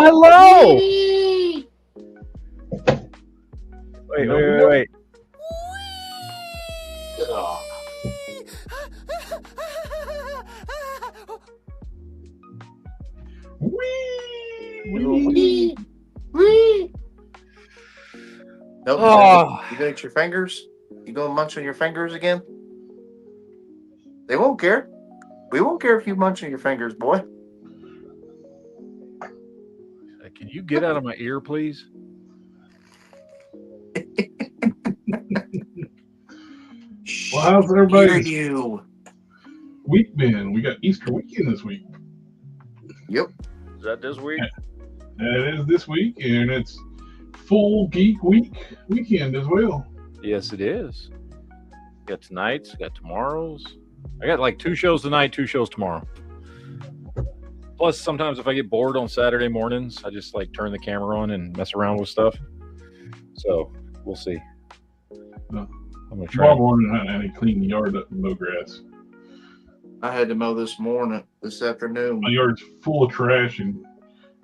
hello. Wait. Oh. Wee. Nope. Oh. You gonna eat your fingers? You gonna munch on your fingers again? They won't care. We won't care if you munch on your fingers, boy. Can you get out of my ear, please? Well, how's everybody's you? week been? We got Easter weekend this week. Yep. Is that this week? That is this week, and it's full geek weekend as well. Yes, it is. Got tonight's, got tomorrow's. I got like 2 shows tonight, 2 shows tomorrow. Plus, sometimes if I get bored on Saturday mornings, I just like turn the camera on and mess around with stuff. So we'll see. I'm gonna try. Tomorrow morning, I had to clean the yard up and mow grass. I had to mow this afternoon. My yard's full of trash, and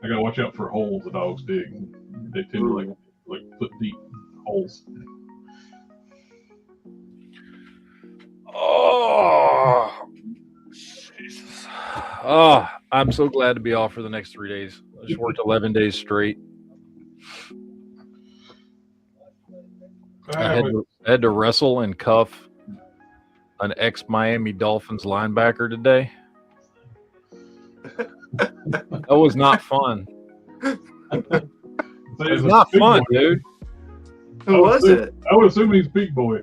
I gotta watch out for holes the dogs dig. They tend to like foot deep holes. Oh, Jesus. Oh, I'm so glad to be off for the next 3 days. I just worked 11 days straight. I had to wrestle and cuff an ex-Miami Dolphins linebacker today. That was not fun. It was not fun, dude. Who was it? I would assume he's big boy.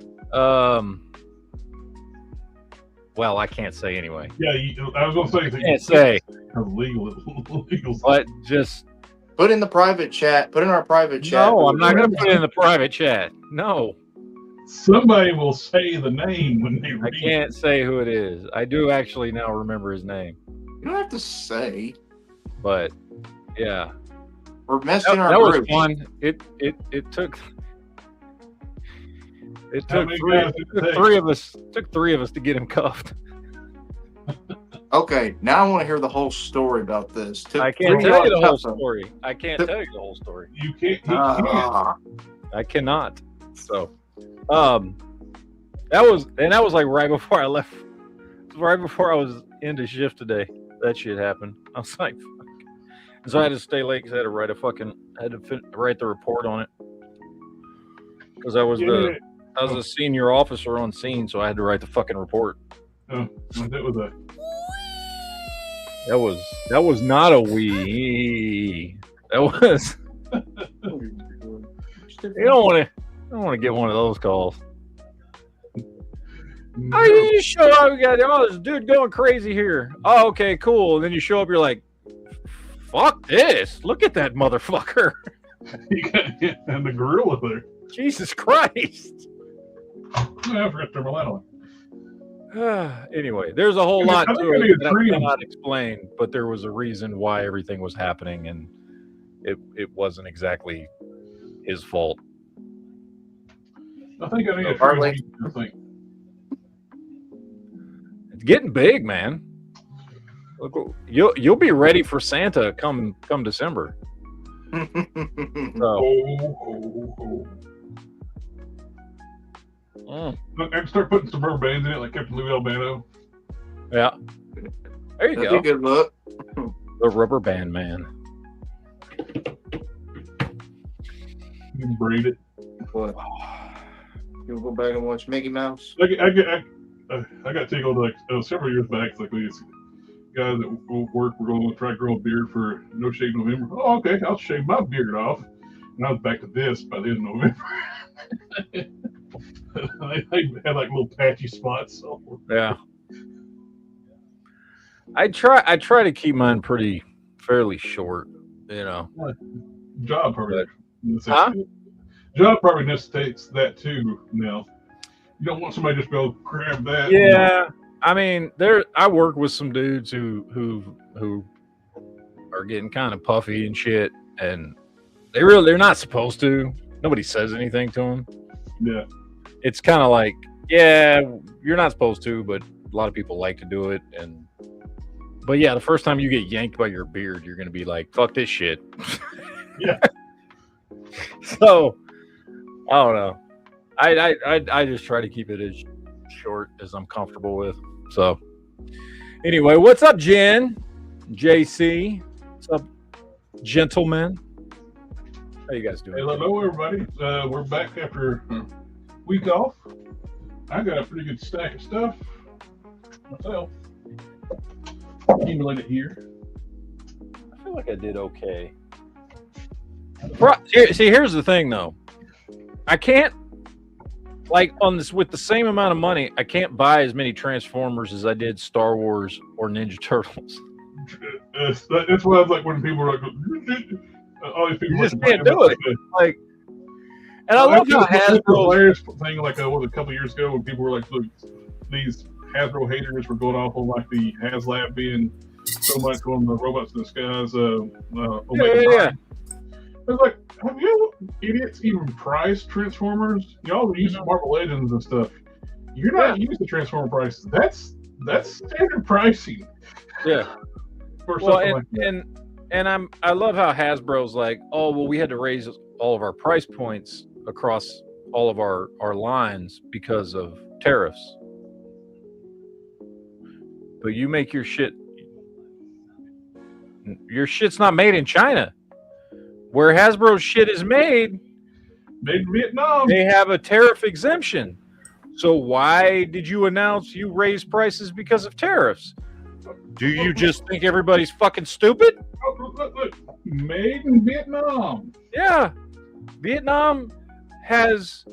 Well, I can't say anyway. Yeah, I was gonna say. Can't say. Legal. But just put in the private chat. Put in our private chat. No, I'm not going to put it in the private chat. No. Somebody will say the name when they read. I can't say who it is. I do actually now remember his name. You don't have to say. But yeah, we're messing our that group. was fun. It took. It took three of us. Took 3 of us to get him cuffed. Okay, now I want to hear the whole story about this. I can't tell you the whole story. I can't tell you the whole story. You can't. I cannot. So, that was like right before I left. Right before I was into shift today. That shit happened. I was like, fuck. And so I had to stay late because I had to write the report on it. Because I was a senior officer on scene, so I had to write the fucking report. Oh, that was a. That was not a wee. That was. You don't want to get one of those calls. No. Oh, you just show up. We got this dude going crazy here. Oh, okay, cool. And then you show up. You're like, fuck this. Look at that motherfucker. You got hit in the gorilla there. Jesus Christ. I forgot to turn my light on. Anyway, there's a whole lot to it that I training. cannot explain, but there was a reason why everything was happening, and it wasn't exactly his fault. I think I need a Hardly. training. It's getting big, man. Look, you'll be ready for Santa come December. So. I can start putting some rubber bands in it, like Captain Louis Albano. Yeah. There you That'd go. be a good look. The rubber band man. You can braid it. What? You'll go back and watch Mickey Mouse? I got tickled like several years back. Like these guys at work were going to try to grow a beard for No Shave November. Oh, okay, I'll shave my beard off. And I was back to this by the end of November. I had like little patchy spots. So. Yeah. I try to keep mine fairly short, you know. Job probably. Huh? Job probably necessitates that too. Now, you don't want somebody just go grab that. Yeah, I mean, I work with some dudes who are getting kind of puffy and shit, and they're not supposed to. Nobody says anything to them. Yeah. It's kind of like, yeah, you're not supposed to, but a lot of people like to do it, and But yeah, the first time you get yanked by your beard, you're gonna be like, "Fuck this shit." Yeah. So I don't know. I just try to keep it as short as I'm comfortable with. So anyway, what's up, Jen? JC, what's up, gentlemen? How you guys doing? Hey, hello, everybody. We're back after a week off. I got a pretty good stack of stuff myself. Accumulated here. I feel like I did okay. See, here's the thing, though. I can't, like, on this with the same amount of money, I can't buy as many Transformers as I did Star Wars or Ninja Turtles. That's why I was like, when people were like, all these people You just can't do it. Like, and I love how Hasbro Hasbro. hilarious thing, like what, a couple years ago, when people were like, look, these Hasbro haters were going off on like the HasLab being so much on the robots in the skies. Yeah. I was like, have you idiots even priced Transformers? Y'all are using Marvel Legends and stuff. You're not used to Transformer prices. That's standard pricing. Yeah. For Well, something like that. and I love how Hasbro's like, oh well, we had to raise all of our price points across all of our lines because of tariffs. But you make your shit's not made in China. Where Hasbro's shit is made in Vietnam. They have a tariff exemption. So why did you announce you raised prices because of tariffs? Do you just think everybody's fucking stupid? Oh, look. Made in Vietnam. Yeah. Vietnam has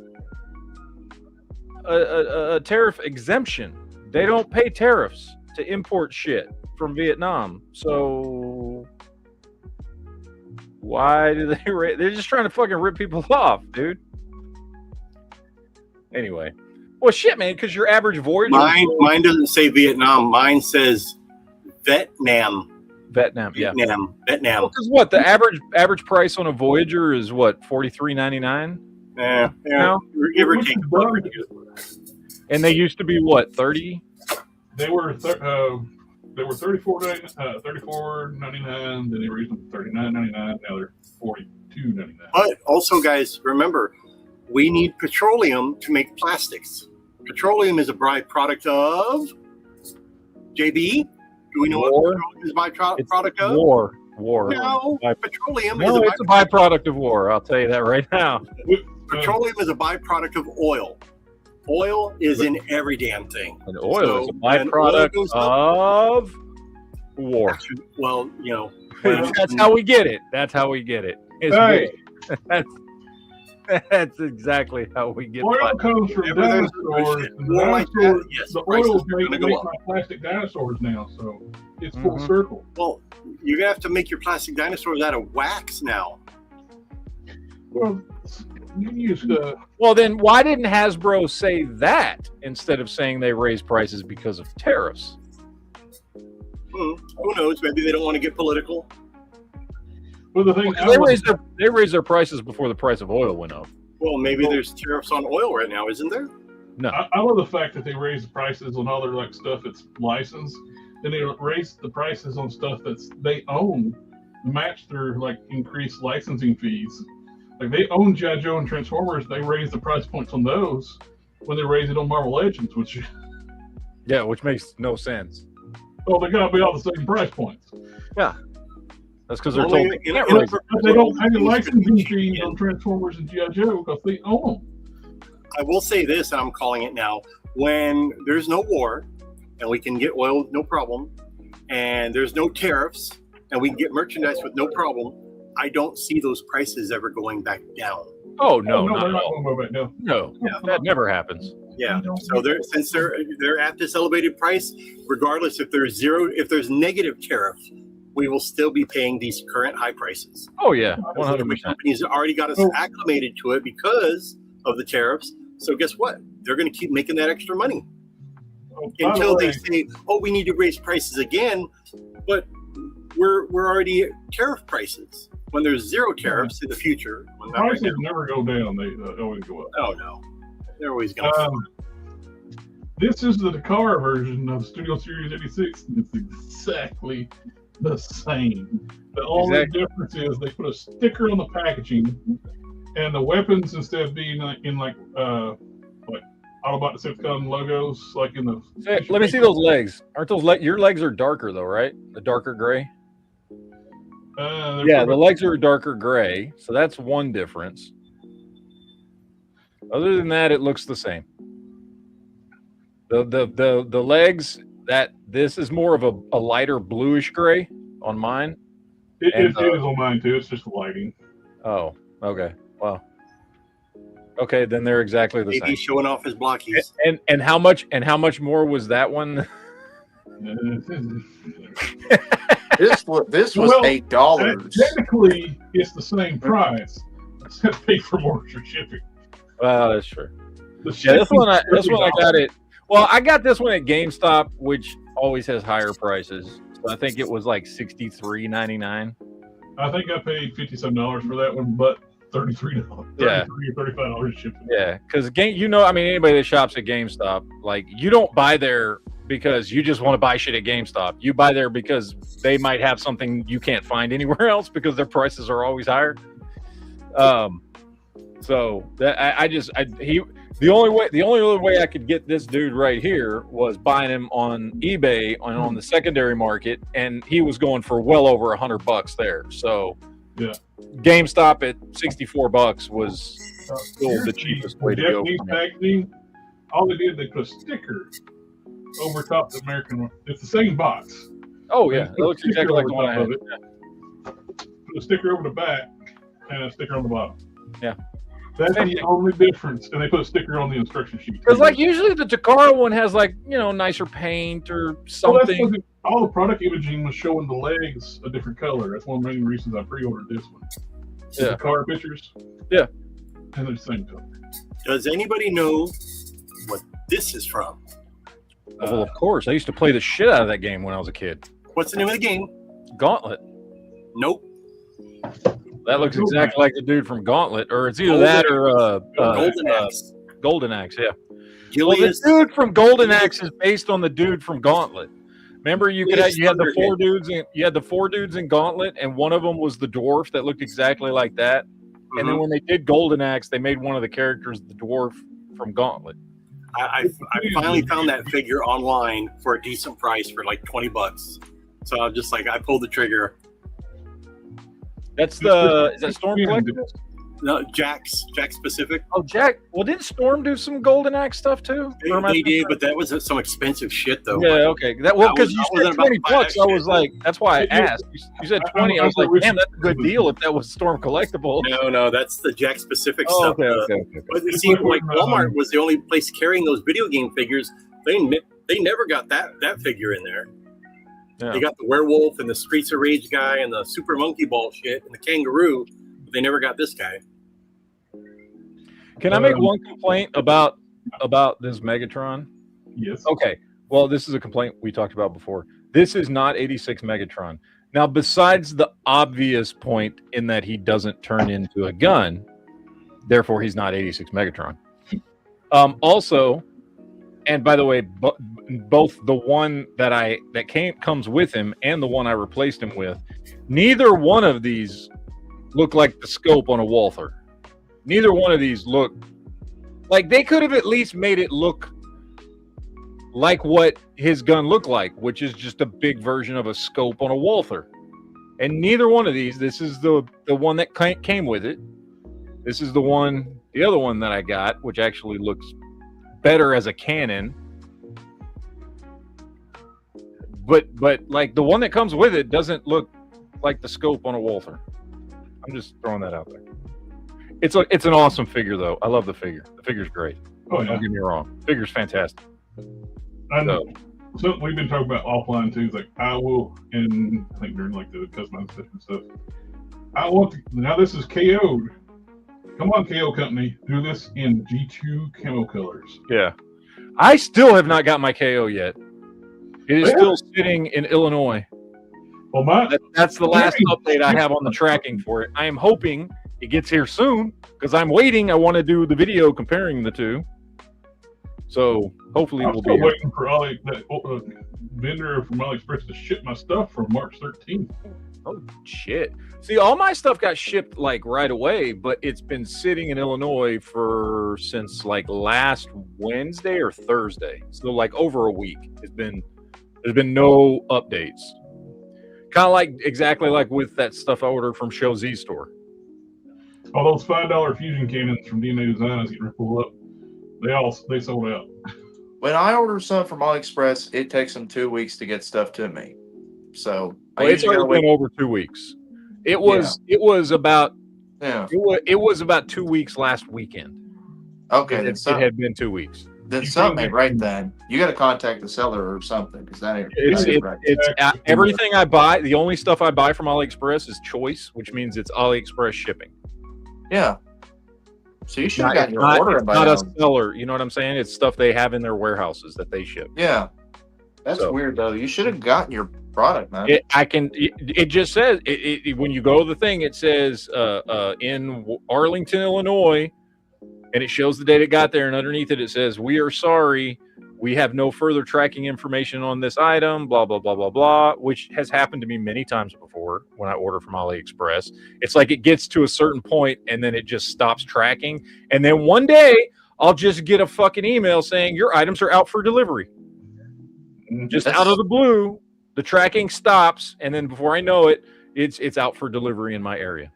a tariff exemption. They don't pay tariffs to import shit from Vietnam. So why do they they're just trying to fucking rip people off, dude. Anyway. Well, shit, man, because your average Voyager... Mine doesn't say Vietnam. Mine says Vietnam. Vietnam, yeah. Vietnam. Because what, the average price on a Voyager is what, $43.99? Yeah, now? Give or take. And they used to be what, 30? They were $34.99, then they raised them to $39.99. Now they're $42.99. But also, guys, remember, we need petroleum to make plastics. Petroleum is a byproduct of JB. Do we know what petroleum is a byproduct of? War. No, petroleum is a byproduct of war. I'll tell you that right now. Petroleum is a byproduct of oil. Oil is in every damn thing. And oil is a byproduct of war. Well, you know. That's how we get it. That's how we get it. Hey. That's exactly how we get oil comes from dinosaurs. The oil make my plastic dinosaurs now, so it's full circle. Well, you're gonna have to make your plastic dinosaurs out of wax now. Well, you used well, then why didn't Hasbro say that instead of saying they raised prices because of tariffs? Who knows? Maybe they don't want to get political. Well, the thing they raised their prices before the price of oil went up. Well, maybe there's tariffs on oil right now, isn't there? No. I love the fact that they raise the prices on all their like stuff that's licensed. Then they raise the prices on stuff that's they own, match their like increased licensing fees. Like they own G.I. Joe and Transformers, they raise the price points on those when they raise it on Marvel Legends, which makes no sense. Well, they gotta be all the same price points. Yeah. That's because they're told they don't pay the licensing fees on Transformers and G.I. Joe because they own them. I will say this, and I'm calling it now. When there's no war and we can get oil no problem, and there's no tariffs and we can get merchandise with no problem, I don't see those prices ever going back down. Oh no, they're not going to go back down. No, that never happens. Yeah. So since they're at this elevated price, regardless if there's negative tariff, we will still be paying these current high prices. Oh yeah, 100%. Companies already got us acclimated to it because of the tariffs. So guess what? They're going to keep making that extra money until they say, "Oh, we need to raise prices again," but we're already at tariff prices. When there's zero tariffs in the future, prices never go down; they always go up. Oh no, they're always going to. This is the Dakar version of Studio Series 86. It's exactly the same. The only difference is they put a sticker on the packaging, and the weapons, instead of being in like Autobot Decepticon logos, like in the. Let me see those legs. Aren't those your legs are darker though, right? The darker gray. Yeah, the legs are darker gray, so that's one difference. Other than that, it looks the same. The legs, this is more of a lighter bluish gray on mine. It is on mine too. It's just lighting. Oh, okay. Well, okay, then they're exactly the same. He's showing off his blockies. And how much more was that one? This was $8. Technically, it's the same price. I just have to pay for more for shipping. Well, that's true. Yeah, this one I got it. Well, I got this one at GameStop, which always has higher prices. So I think it was like $63.99. I think I paid $57 for that one, but $33 or $35 shipping. Yeah, because anybody that shops at GameStop, like, you don't buy there because you just want to buy shit at GameStop. You buy there because they might have something you can't find anywhere else because their prices are always higher. So the only other way I could get this dude right here was buying him on eBay on the secondary market, and he was going for well over $100 there. So yeah, GameStop at $64 was still the cheapest way to go. Japanese packaging, all they did, they put a sticker over top the American one. It's the same box. Oh yeah, it looks exactly like the one I had. Put a sticker over the back and a sticker on the bottom. Yeah. That's the only difference, and they put a sticker on the instruction sheet. Because, like, usually the Takara one has, like, nicer paint or something. Well, all the product imaging was showing the legs a different color. That's one of the main reasons I pre-ordered this one. The Takara pictures. Yeah. And they're the same color. Does anybody know what this is from? Well, of course. I used to play the shit out of that game when I was a kid. What's the name of the game? Gauntlet. Nope. That looks exactly like the dude from Gauntlet, or it's either that or Golden Axe. Golden Axe, yeah. Well, the dude from Golden Axe is based on the dude from Gauntlet. Remember, you had the four dudes in Gauntlet, and one of them was the dwarf that looked exactly like that. Mm-hmm. And then when they did Golden Axe, they made one of the characters the dwarf from Gauntlet. I finally found that figure online for a decent price for like $20. So I'm just like, I pulled the trigger. Is that Storm Collectibles? No, Jack's Pacific. Oh, Jack. Well, didn't Storm do some Golden Axe stuff too? They did, but that was some expensive shit though. Yeah, okay. Because you said $20, I was like, that's why I asked. You said 20. I was like, damn, that's a good deal if that was Storm Collectible. No, that's the Jack Pacific stuff. Okay. But it seemed like Walmart was the only place carrying those video game figures. They never got that figure in there. Yeah. They got the werewolf and the Streets of Rage guy and the Super Monkey Ball shit and the kangaroo, but they never got this guy. Can I make one complaint about this Megatron? Yes. Okay. Well, this is a complaint we talked about before. This is not 86 Megatron. Now, besides the obvious point in that he doesn't turn into a gun, therefore he's not 86 Megatron. Also, and by the way, both the one that comes with him and the one I replaced him with, neither one of these look like the scope on a Walther. Neither one of these look like they could have at least made it look like what his gun looked like, which is just a big version of a scope on a Walther. And neither one of these, this is the one that came with it. This is the other one that I got, which actually looks better as a cannon. But like the one that comes with it doesn't look like the scope on a Walther. I'm just throwing that out there. It's an awesome figure though. I love the figure. The figure's great. Oh, yeah. Don't get me wrong. The figure's fantastic. I know. So we've been talking about offline too. It's like I will, and I think during like the customization stuff, now this is KO'd. Come on, KO Company, do this in G2 camo colors. Yeah. I still have not got my KO yet. It is still sitting in Illinois. Well, that's the last update I have on the tracking for it. I am hoping it gets here soon because I'm waiting. I want to do the video comparing the two. So hopefully I'm we'll still be. waiting for that vendor from AliExpress to ship my stuff from March 13th. Oh shit! See, all my stuff got shipped like right away, but it's been sitting in Illinois since like last Wednesday or Thursday. So like over a week. There's been no updates. Kind of like exactly like with that stuff I ordered from Show Z store. All those $5 fusion cannons from DNA Design is getting ready to pull up. They sold out. When I order something from AliExpress, it takes them 2 weeks to get stuff to me. So Well, it's already been over 2 weeks. It was about 2 weeks last weekend. Okay, it had been 2 weeks. Then something ain't right. Then you got to contact the seller or something because that ain't. It's everything I buy. The only stuff I buy from AliExpress is choice, which means it's AliExpress shipping. Yeah. So you should have gotten your order by now. Not a seller. You know what I'm saying? It's stuff they have in their warehouses that they ship. Yeah. That's weird though. You should have gotten your product, man. It just says when you go to the thing, it says in Arlington, Illinois, and it shows the date it got there, and underneath it says, "We are sorry, we have no further tracking information on this item." Blah blah blah blah blah, which has happened to me many times before when I order from AliExpress. It's like it gets to a certain point and then it just stops tracking, and then one day I'll just get a fucking email saying your items are out for delivery. Just out of the blue, the tracking stops, and then before I know it, it's out for delivery in my area.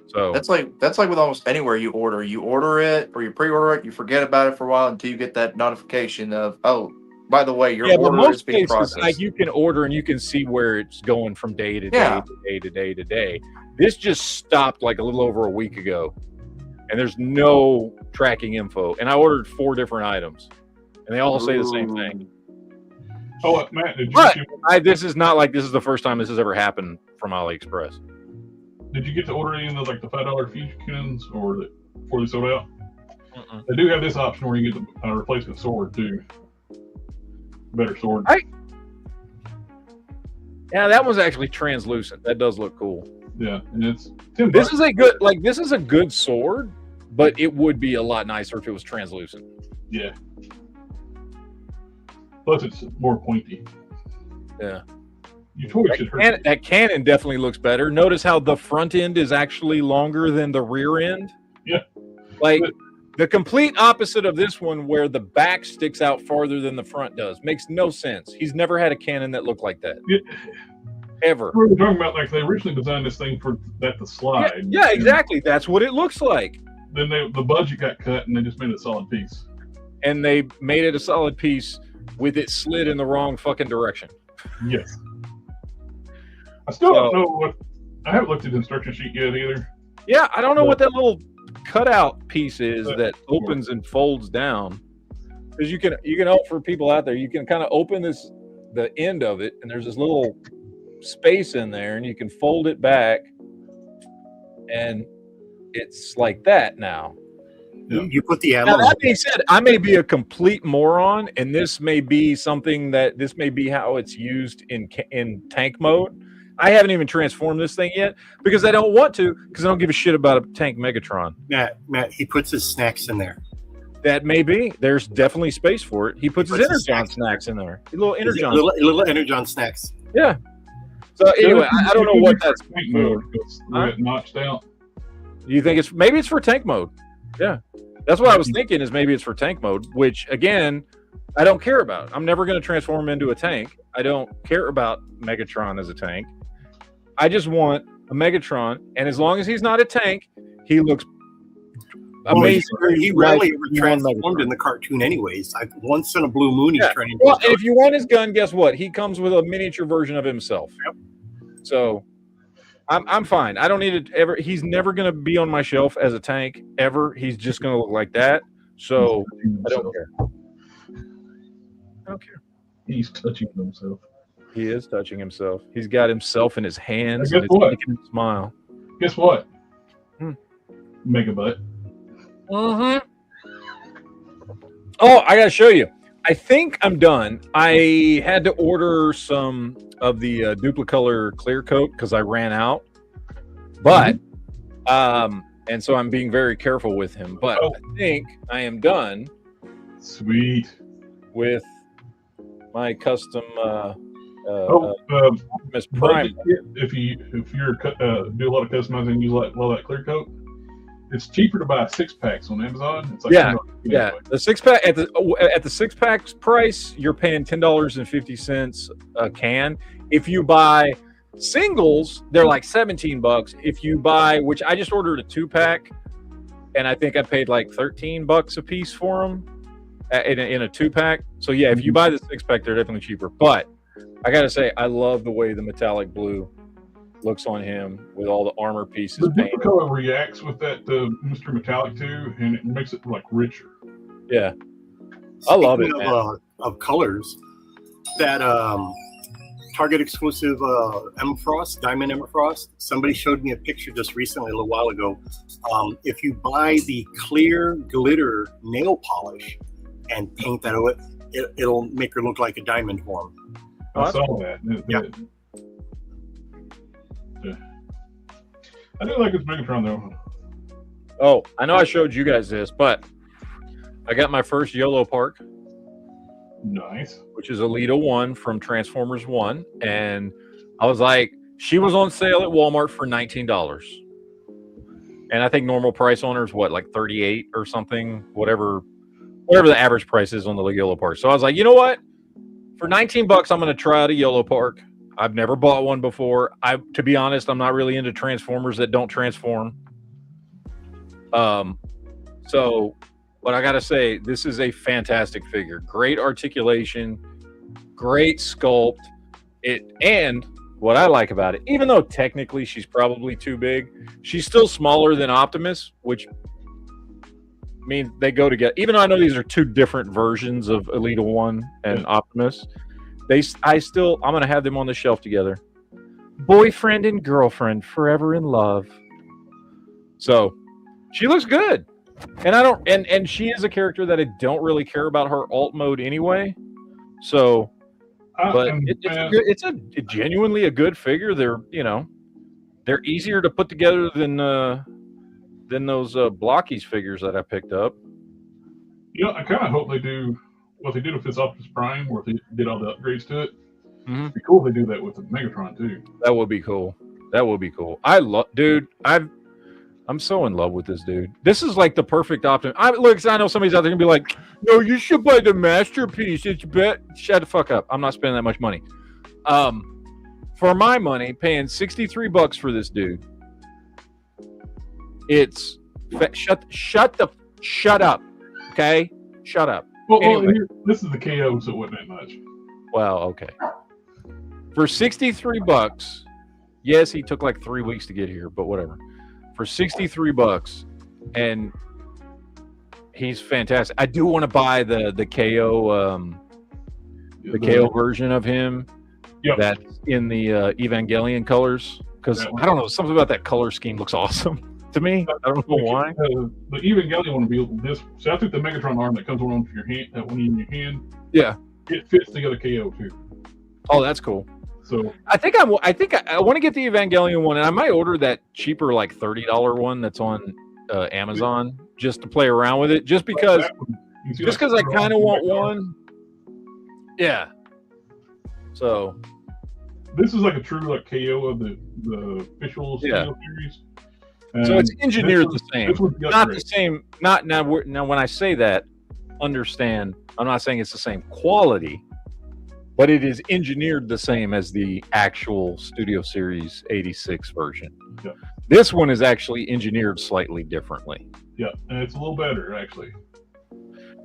So that's like with almost anywhere you order it or you pre-order it, you forget about it for a while until you get that notification of, oh, by the way, your order is being processed. Like you can order and you can see where it's going from day to day to day to day to day. This just stopped like a little over a week ago, and there's no tracking info. And I ordered 4 different items, and they all say the same thing. Oh, Matt, did you this is not like this is the first time this has ever happened from AliExpress. Did you get to order any of like the $5 fusion cannons or before they sold out? They do have this option where you get the replacement sword too. Better sword. Yeah, that was actually translucent. That does look cool. Yeah, and it's $10. This is a good sword, but it would be a lot nicer if it was translucent. Yeah. Plus, it's more pointy. Yeah. Your toy should hurt. That cannon definitely looks better. Notice how the front end is actually longer than the rear end. Yeah. Like the complete opposite of this one, where the back sticks out farther than the front does. Makes no sense. He's never had a cannon that looked like that. Yeah. Ever. We were talking about like they originally designed this thing for that to slide. Yeah, exactly. That's what it looks like. Then the budget got cut and they just made it a solid piece. And they made it a solid piece with it slid in the wrong fucking direction. Yes. I still don't know what. I haven't looked at the instruction sheet yet either. Yeah, I don't know what that little cutout piece is that opens and folds down. Because you can for people out there, you can kind of open the end of it, and there's this little space in there, and you can fold it back, and it's like that now. You put the ammo. Now, that being said, I may be a complete moron, and this may be how it's used in tank mode. I haven't even transformed this thing yet because I don't want to, because I don't give a shit about a tank Megatron. Matt, he puts his snacks in there. That may be. There's definitely space for it. He puts his Energon snacks in there. Little Energon snacks. Yeah. So anyway, I don't know what that's mode. It notched out. You think it's for tank mode? Yeah. That's what I was thinking, is maybe it's for tank mode, which again, I don't care about. I'm never going to transform him into a tank. I don't care about Megatron as a tank. I just want a Megatron, and as long as he's not a tank, he looks amazing. He rarely transformed in the cartoon anyways. Once in a blue moon, he's turning into and if you want his gun, guess what? He comes with a miniature version of himself. Yep. So I'm fine. I don't need to ever. He's never going to be on my shelf as a tank ever. He's just going to look like that. So I don't care. I don't care. He's touching himself. He is touching himself. He's got himself in his hands. Guess and what? It's making him smile. Guess what? Megabutt. Oh, I got to show you. I think I'm done. I had to order some of the Duplicolor clear coat because I ran out. But, and so I'm being very careful with him. But I think I am done. Sweet. with my custom Optimus But Prime. if you're do a lot of customizing, use a lot of that clear coat, it's cheaper to buy 6-packs on Amazon. It's like Yeah, $10 yeah. anyway. The 6-pack at the 6-pack price, you're paying $10.50 a can. If you buy singles, they're like $17. If you buy, which I just ordered a 2-pack, and I think I paid like $13 a piece for them in a 2-pack. So yeah, if you buy the 6-pack, they're definitely cheaper. But I gotta say, I love the way the metallic blue looks on him with all the armor pieces The painted. different color reacts with that Mr. Metallic too, and it makes it like richer. Yeah, I love it, Speaking man. of colors, that Target exclusive Emma Frost, Diamond Emma Frost. Somebody showed me a picture just recently, a little while ago. If you buy the clear glitter nail polish and paint that over, it'll make her look like a diamond form. I saw that. Yeah. Yeah. I do like this Megatron though. Oh, I know I showed you guys this, but I got my first YOLO Park, Nice. which is Alita 1 from Transformers 1. And I was like, she was on sale at Walmart for $19. And I think normal price on her is what, like 38 or something, whatever the average price is on the YOLO Park. So I was like, you know what? For $19, I'm going to try out a YOLO Park. I've never bought one before. To be honest, I'm not really into Transformers that don't transform. So what I got to say, this is a fantastic figure. Great articulation, great sculpt. And what I like about it, even though technically she's probably too big, she's still smaller than Optimus, which means they go together. Even though I know these are two different versions of Alita 1 and Optimus, I'm going to have them on the shelf together. Boyfriend and girlfriend, forever in love. So she looks good. And she is a character that I don't really care about her alt mode anyway. So, but it's a genuinely a good figure. They're easier to put together than those Blockies figures that I picked up. You know, I kind of hope they do what they did with this Optimus Prime, where they did all the upgrades to it. Mm-hmm. It'd be cool if they do that with the Megatron too. That would be cool. Dude, I'm so in love with this dude. This is like the perfect Optimus. I know somebody's out there gonna be like, "No, you should buy the masterpiece." It's shut the fuck up. I'm not spending that much money. For my money, paying $63 for this dude. It's shut up. Okay, shut up. Well, Anyway. this is the KO, so it wasn't that much. Well, okay. For $63, yes, he took like 3 weeks to get here, but whatever. For $63, and he's fantastic. I do want to buy the KO KO version of him. Yep. That's in the Evangelion colors, because I don't know, something about that color scheme looks awesome to me. I don't know why. The Evangelion one will be this. So I think the Megatron arm that comes on your hand, that one in your hand. Yeah. It fits together KO too. Oh, that's cool. So I think I want to get the Evangelion one, and I might order that cheaper, like $30 one that's on Amazon, just to play around with it, just because I kind of want one. Yeah. So this is like a true like KO of the official studio series. So it's engineered the same, not the upgrade. same. Not now. Now, when I say that, understand, I'm not saying it's the same quality, but it is engineered the same as the actual Studio Series 86 version. Yeah. This one is actually engineered slightly differently. Yeah, and it's a little better actually.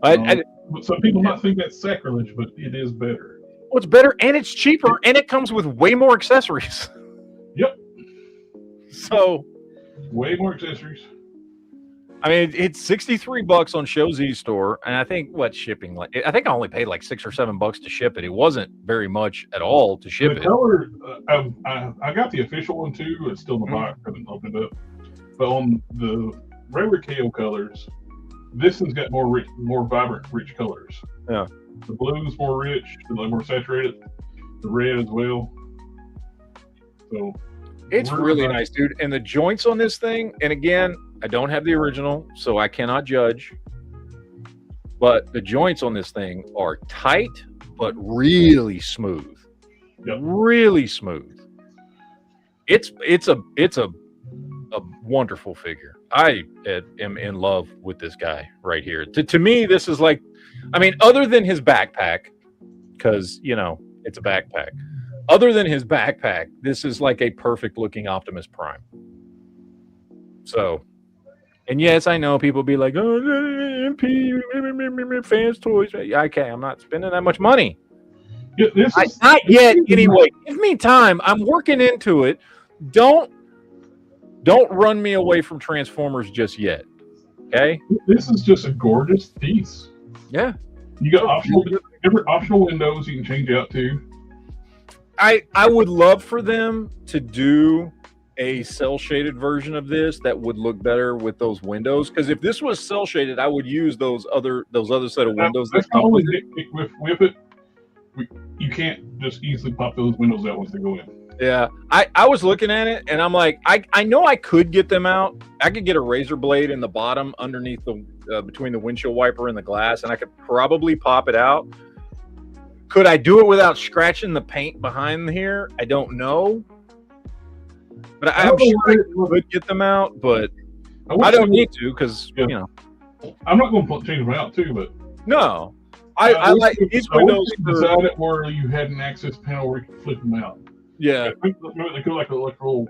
But some people might think that's sacrilege, but it is better. well, it's better, and it's cheaper, and it comes with way more accessories. Yep. So, Way more accessories. I mean, it's $63 on Show Z store, and I think shipping? Like, I think I only paid like $6 or $7 to ship it. It wasn't very much at all to ship The it. color, I got the official one too. It's still in the box. I haven't opened it up. But on the regular KO colors, this has got more vibrant, rich colors. Yeah. The blue is more rich, a little more saturated. The red as well. So It's really nice, dude. And the joints on this thing, and again, I don't have the original, so I cannot judge. but the joints on this thing are tight, but really smooth. Yep. Really smooth. It's a wonderful figure. I am in love with this guy right here. To me, this is like, I mean, other than his backpack, because, you know, it's a backpack. Other than his backpack, this is like a perfect looking Optimus Prime. So, and yes, I know people be like, oh, MP, fans toys. Okay, I'm not spending that much money. Yeah, Not yet, anyway. Give me time. I'm working into it. Don't run me away from Transformers just yet. Okay? This is just a gorgeous piece. Yeah. You got different optional windows you can change out to. I would love for them to do a cell shaded version of this that would look better with those windows. Because if this was cell shaded, I would use those other set of windows. That's probably with it. You can't just easily pop those windows out once they go in. Yeah, I was looking at it and I'm like, I know I could get them out. I could get a razor blade in the bottom underneath the between the windshield wiper and the glass, and I could probably pop it out. Could I do it without scratching the paint behind here? I don't know, but I'm sure I could get them out. But I don't need to because you know I'm not going to change them out too. But no, I like these windows. Decided where you had an access panel where you could flip them out. Yeah, they could like a little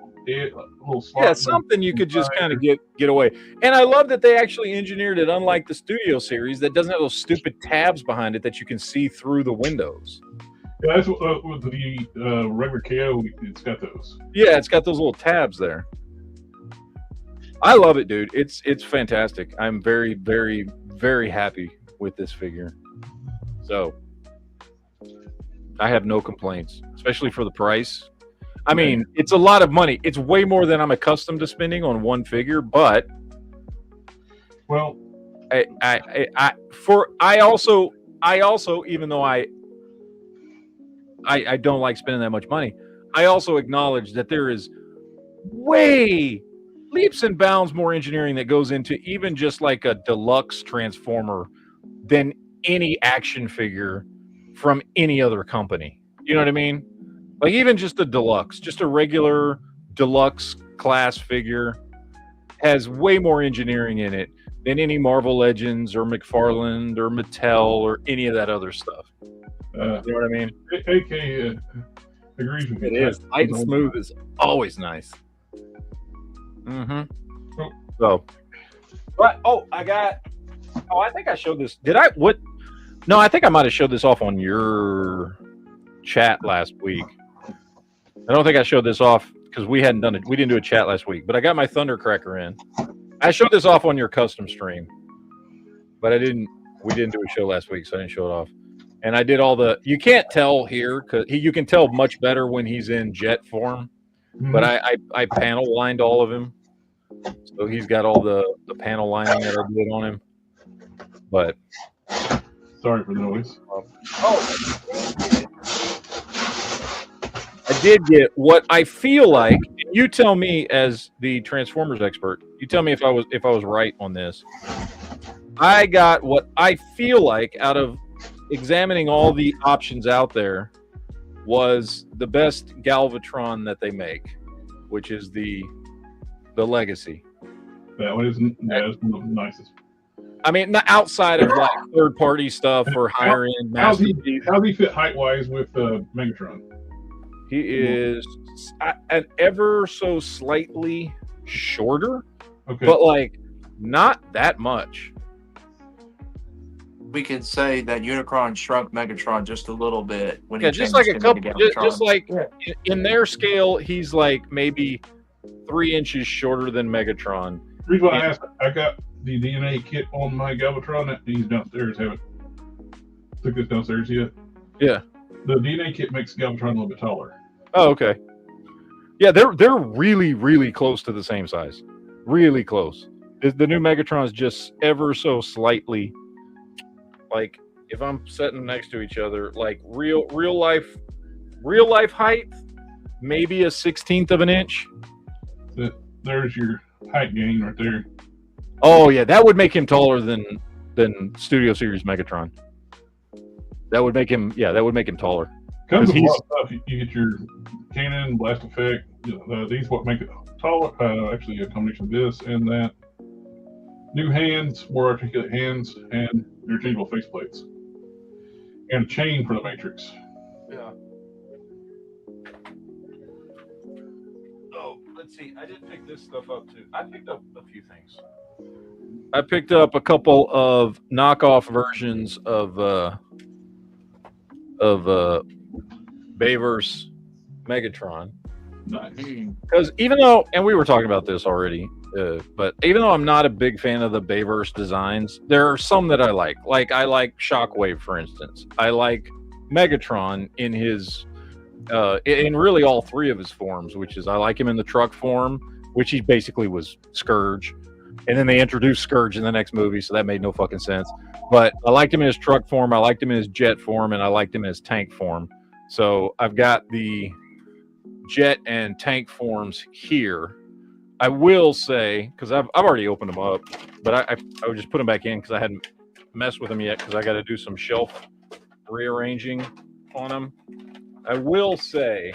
slot. Yeah, something you could just kind of get away. And I love that they actually engineered it, unlike the Studio series that doesn't have those stupid tabs behind it that you can see through the windows. Yeah, that's what with the regular KO, it's got those. Yeah, it's got those little tabs there. I love it, dude. It's fantastic. I'm very, very, very happy with this figure. So I have no complaints, especially for the price. I mean, it's a lot of money. It's way more than I'm accustomed to spending on one figure, but well, I also even though I don't like spending that much money, I also acknowledge that there is way leaps and bounds more engineering that goes into even just like a deluxe Transformer than any action figure from any other company. You know what I mean? Like even just a deluxe, just a regular deluxe class figure has way more engineering in it than any Marvel Legends or McFarlane or Mattel or any of that other stuff. You know what I mean? AK agrees with you. It is. Light and smooth is always nice. Mm-hmm. Oh. So, but I think I showed this. Did I? What? No, I think I might have showed this off on your chat last week. I don't think I showed this off because we hadn't done it. We didn't do a chat last week, but I got my Thundercracker in. I showed this off on your custom stream, but we didn't do a show last week, so I didn't show it off. And I did all the, you can't tell here because you can tell much better when he's in jet form, but I panel lined all of him. So he's got all the panel lining that I did on him. But sorry for the noise. I did get what I feel like. And you tell me, as the Transformers expert, you tell me if I was right on this. I got what I feel like out of examining all the options out there was the best Galvatron that they make, which is the Legacy. That one is one of the nicest. I mean, outside of like third-party stuff or higher end. How's he fit height-wise with Megatron? He is an ever so slightly shorter, okay, but like not that much. We can say that Unicron shrunk Megatron just a little bit when he just changed like a him couple, into Galvatron. just like in their scale, he's like maybe 3 inches shorter than Megatron. The reason why I asked, I got the DNA kit on my Galvatron, and he's downstairs. Haven't took this downstairs yet. Yeah, the DNA kit makes Galvatron a little bit taller. Oh, okay. Yeah, they're really, really close to the same size. Really close. The new Megatron is just ever so slightly, like if I'm sitting next to each other, like real life height, maybe a 1/16 of an inch. There's your height gain right there. Oh yeah, that would make him taller than than Studio Series Megatron. That would make him taller. Comes with a lot of stuff. You get your cannon, blast effect. These what make it taller. Actually, a combination of this and that. New hands, more articulate hands, and interchangeable faceplates. And a chain for the Matrix. Yeah. Oh, let's see. I did pick this stuff up too. I picked up a few things. I picked up a couple of knockoff versions of Bayverse Megatron. Nice. Because even though, and we were talking about this already, but even though I'm not a big fan of the Bayverse designs, there are some that I like. Like I like Shockwave, for instance. I like Megatron in his, in really all three of his forms, which is I like him in the truck form, which he basically was Scourge. And then they introduced Scourge in the next movie, so that made no fucking sense. But I liked him in his truck form, I liked him in his jet form, and I liked him in his tank form. So I've got the jet and tank forms here. I will say, because I've already opened them up, but I would just put them back in because I hadn't messed with them yet because I got to do some shelf rearranging on them. I will say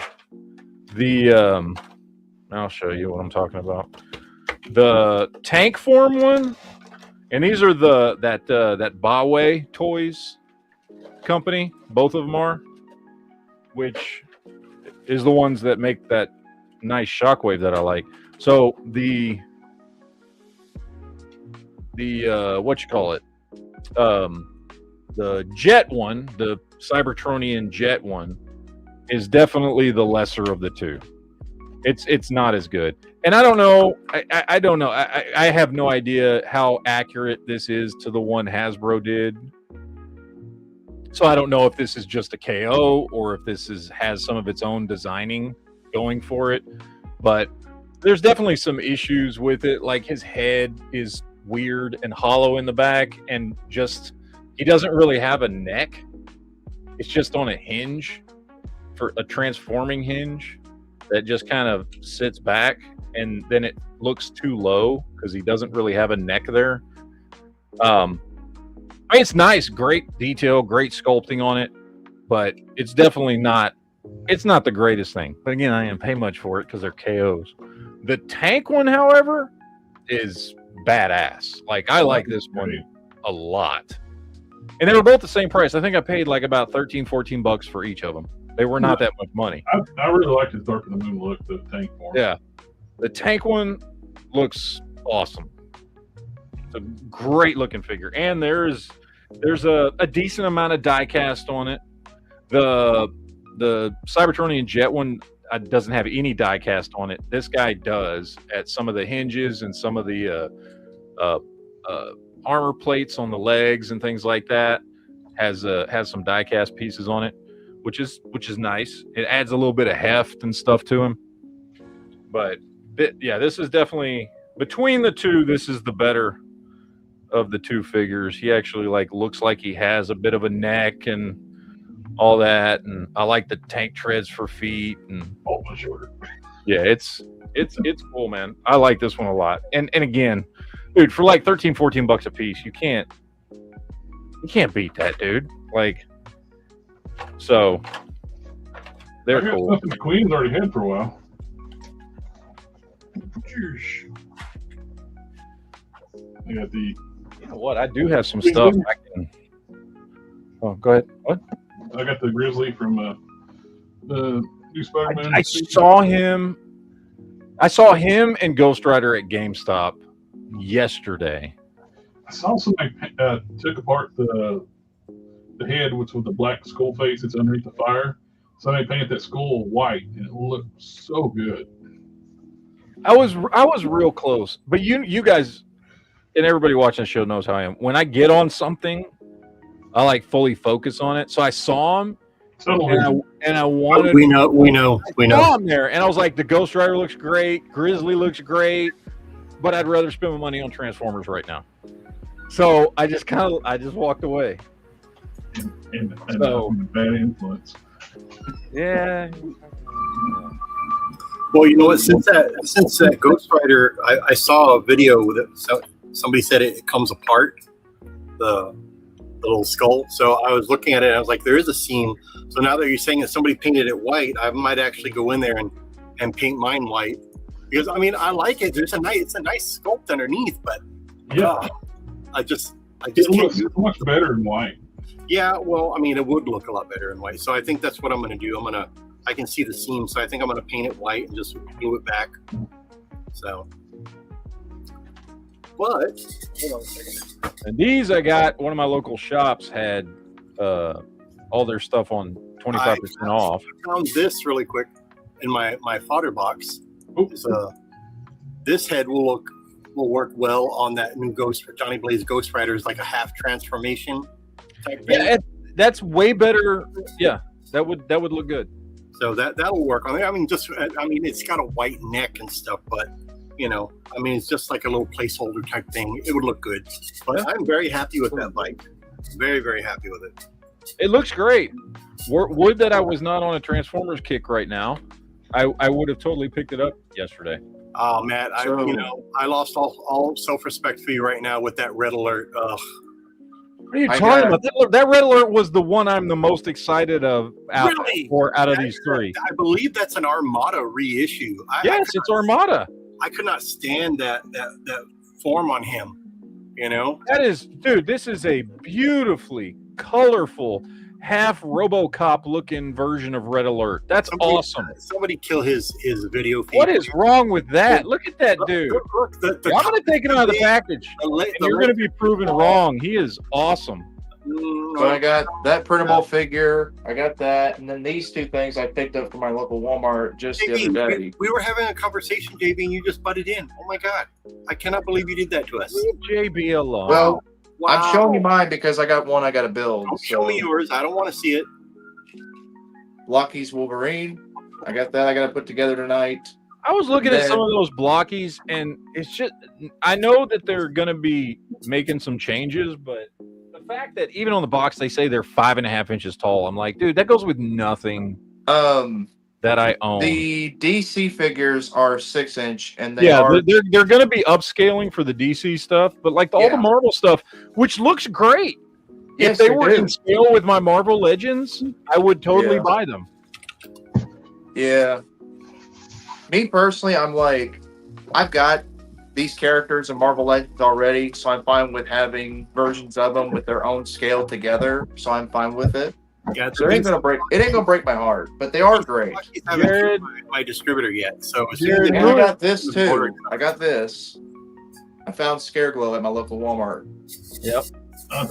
I'll show you what I'm talking about. The tank form one, and these are that Bawei Toys company. Both of them are, which is the ones that make that nice Shockwave that I like. So the what you call it, the jet one, the Cybertronian jet one, is definitely the lesser of the two. It's not as good. And I don't know. I don't know. I have no idea how accurate this is to the one Hasbro did. So I don't know if this is just a KO or if this has some of its own designing going for it. But there's definitely some issues with it. Like his head is weird and hollow in the back, and just he doesn't really have a neck. It's just on a hinge, for a transforming hinge that just kind of sits back, and then it looks too low because he doesn't really have a neck there. I mean, it's nice, great detail, great sculpting on it, but it's definitely not. It's not the greatest thing. But again, I didn't pay much for it because they're KOs. The tank one, however, is badass. Like I like this one a lot, and they were both the same price. I think I paid like about $13-14 for each of them. They were not that much money. I really like his Dark of the Moon look, the tank form. Yeah. The tank one looks awesome. It's a great looking figure. And there's a decent amount of die cast on it. The Cybertronian jet one doesn't have any die cast on it. This guy does at some of the hinges and some of the armor plates on the legs and things like that. Has some die cast pieces on it, which is nice. It adds a little bit of heft and stuff to him. But yeah, this is definitely, between the two, this is the better of the two figures. He actually looks like he has a bit of a neck and all that, and I like the tank treads for feet and shorter. Yeah, it's cool, man. I like this one a lot. And again, dude, for like $13-14 a piece, you can't beat that, dude. Like, so they're cool. Something the Queen's already had for a while. I got the. You know what? I do have some stuff I can. Oh, go ahead. What? I got the Grizzly from the new Spider-Man. I saw him. I saw him and Ghost Rider at GameStop yesterday. I saw somebody took apart the head, which with the black skull face. It's underneath the fire. Somebody painted that skull white, and it looked so good. I was real close, but you guys and everybody watching the show knows how I am. When I get on something, I like fully focus on it. So I saw him, and I wanted. We know. I saw him there, and I was like, the Ghost Rider looks great, Grizzly looks great, but I'd rather spend my money on Transformers right now. So I just walked away. And so, bad influence. Yeah. Well, you know what? Since that Ghost Rider, I saw a video that somebody said it comes apart. the little skull. So I was looking at it, and I was like, there is a seam. So now that you're saying that somebody painted it white, I might actually go in there and paint mine white, because I mean I like it. It's a nice sculpt underneath, but Yeah, I just it can't looks do much better in white. Yeah, well, I mean, it would look a lot better in white. So I think that's what I'm going to do. I can see the seam, so I think I'm going to paint it white and just glue it back. So, but hold on a second. And these I got, one of my local shops had all their stuff on 25% off. I found this really quick in my fodder box. This head will work well on that new Johnny Blaze Ghost Rider, is like a half transformation type thing. Yeah, that's way better. Yeah, that would look good. So that will work on it. I mean, it's got a white neck and stuff, but it's just like a little placeholder type thing. It would look good. But I'm very happy with that bike. Very, very happy with it. It looks great. Would that I was not on a Transformers kick right now, I would have totally picked it up yesterday. Oh, Matt, I lost all self-respect for you right now with that red alert. Ugh. What are you talking about? That red alert was the one I'm the most excited out of these three. I believe that's an Armada reissue. Yes, it's Armada. I could not stand that form on him. That is, dude. This is a beautifully colorful, half RoboCop looking version of Red Alert. That's awesome. Somebody kill his video feed. What is wrong with that? Look at that dude. Look, I'm going to take it out of the package. You're going to be proven wrong. He is awesome. So I got that printable figure. I got that, and then these two things I picked up from my local Walmart just the other day. We were having a conversation, JB, and you just butted in. Oh my God! I cannot believe you did that to us. Leave JB alone. Well, wow. I'm showing you mine because I got one I got to build. Show me yours. I don't want to see it. Blocky's Wolverine. I got that. I got to put together tonight. I was looking at some of those blockies, and it's just, I know that they're going to be making some changes, but the fact that even on the box they say they're 5.5 inches tall, I'm like, dude, that goes with nothing that I own. The DC figures are 6-inch, and they're going to be upscaling for the DC stuff, but like all the Marvel stuff, which looks great. Yes, if they were in scale with my Marvel Legends, I would totally buy them. Yeah. Me personally, I'm like, I've got these characters in Marvel Legends already, so I'm fine with having versions of them with their own scale together. So I'm fine with it. Yeah, so it ain't gonna break my heart, but they are great. I haven't my distributor yet, so I got this too. I got this. I found Scareglow at my local Walmart. Yep.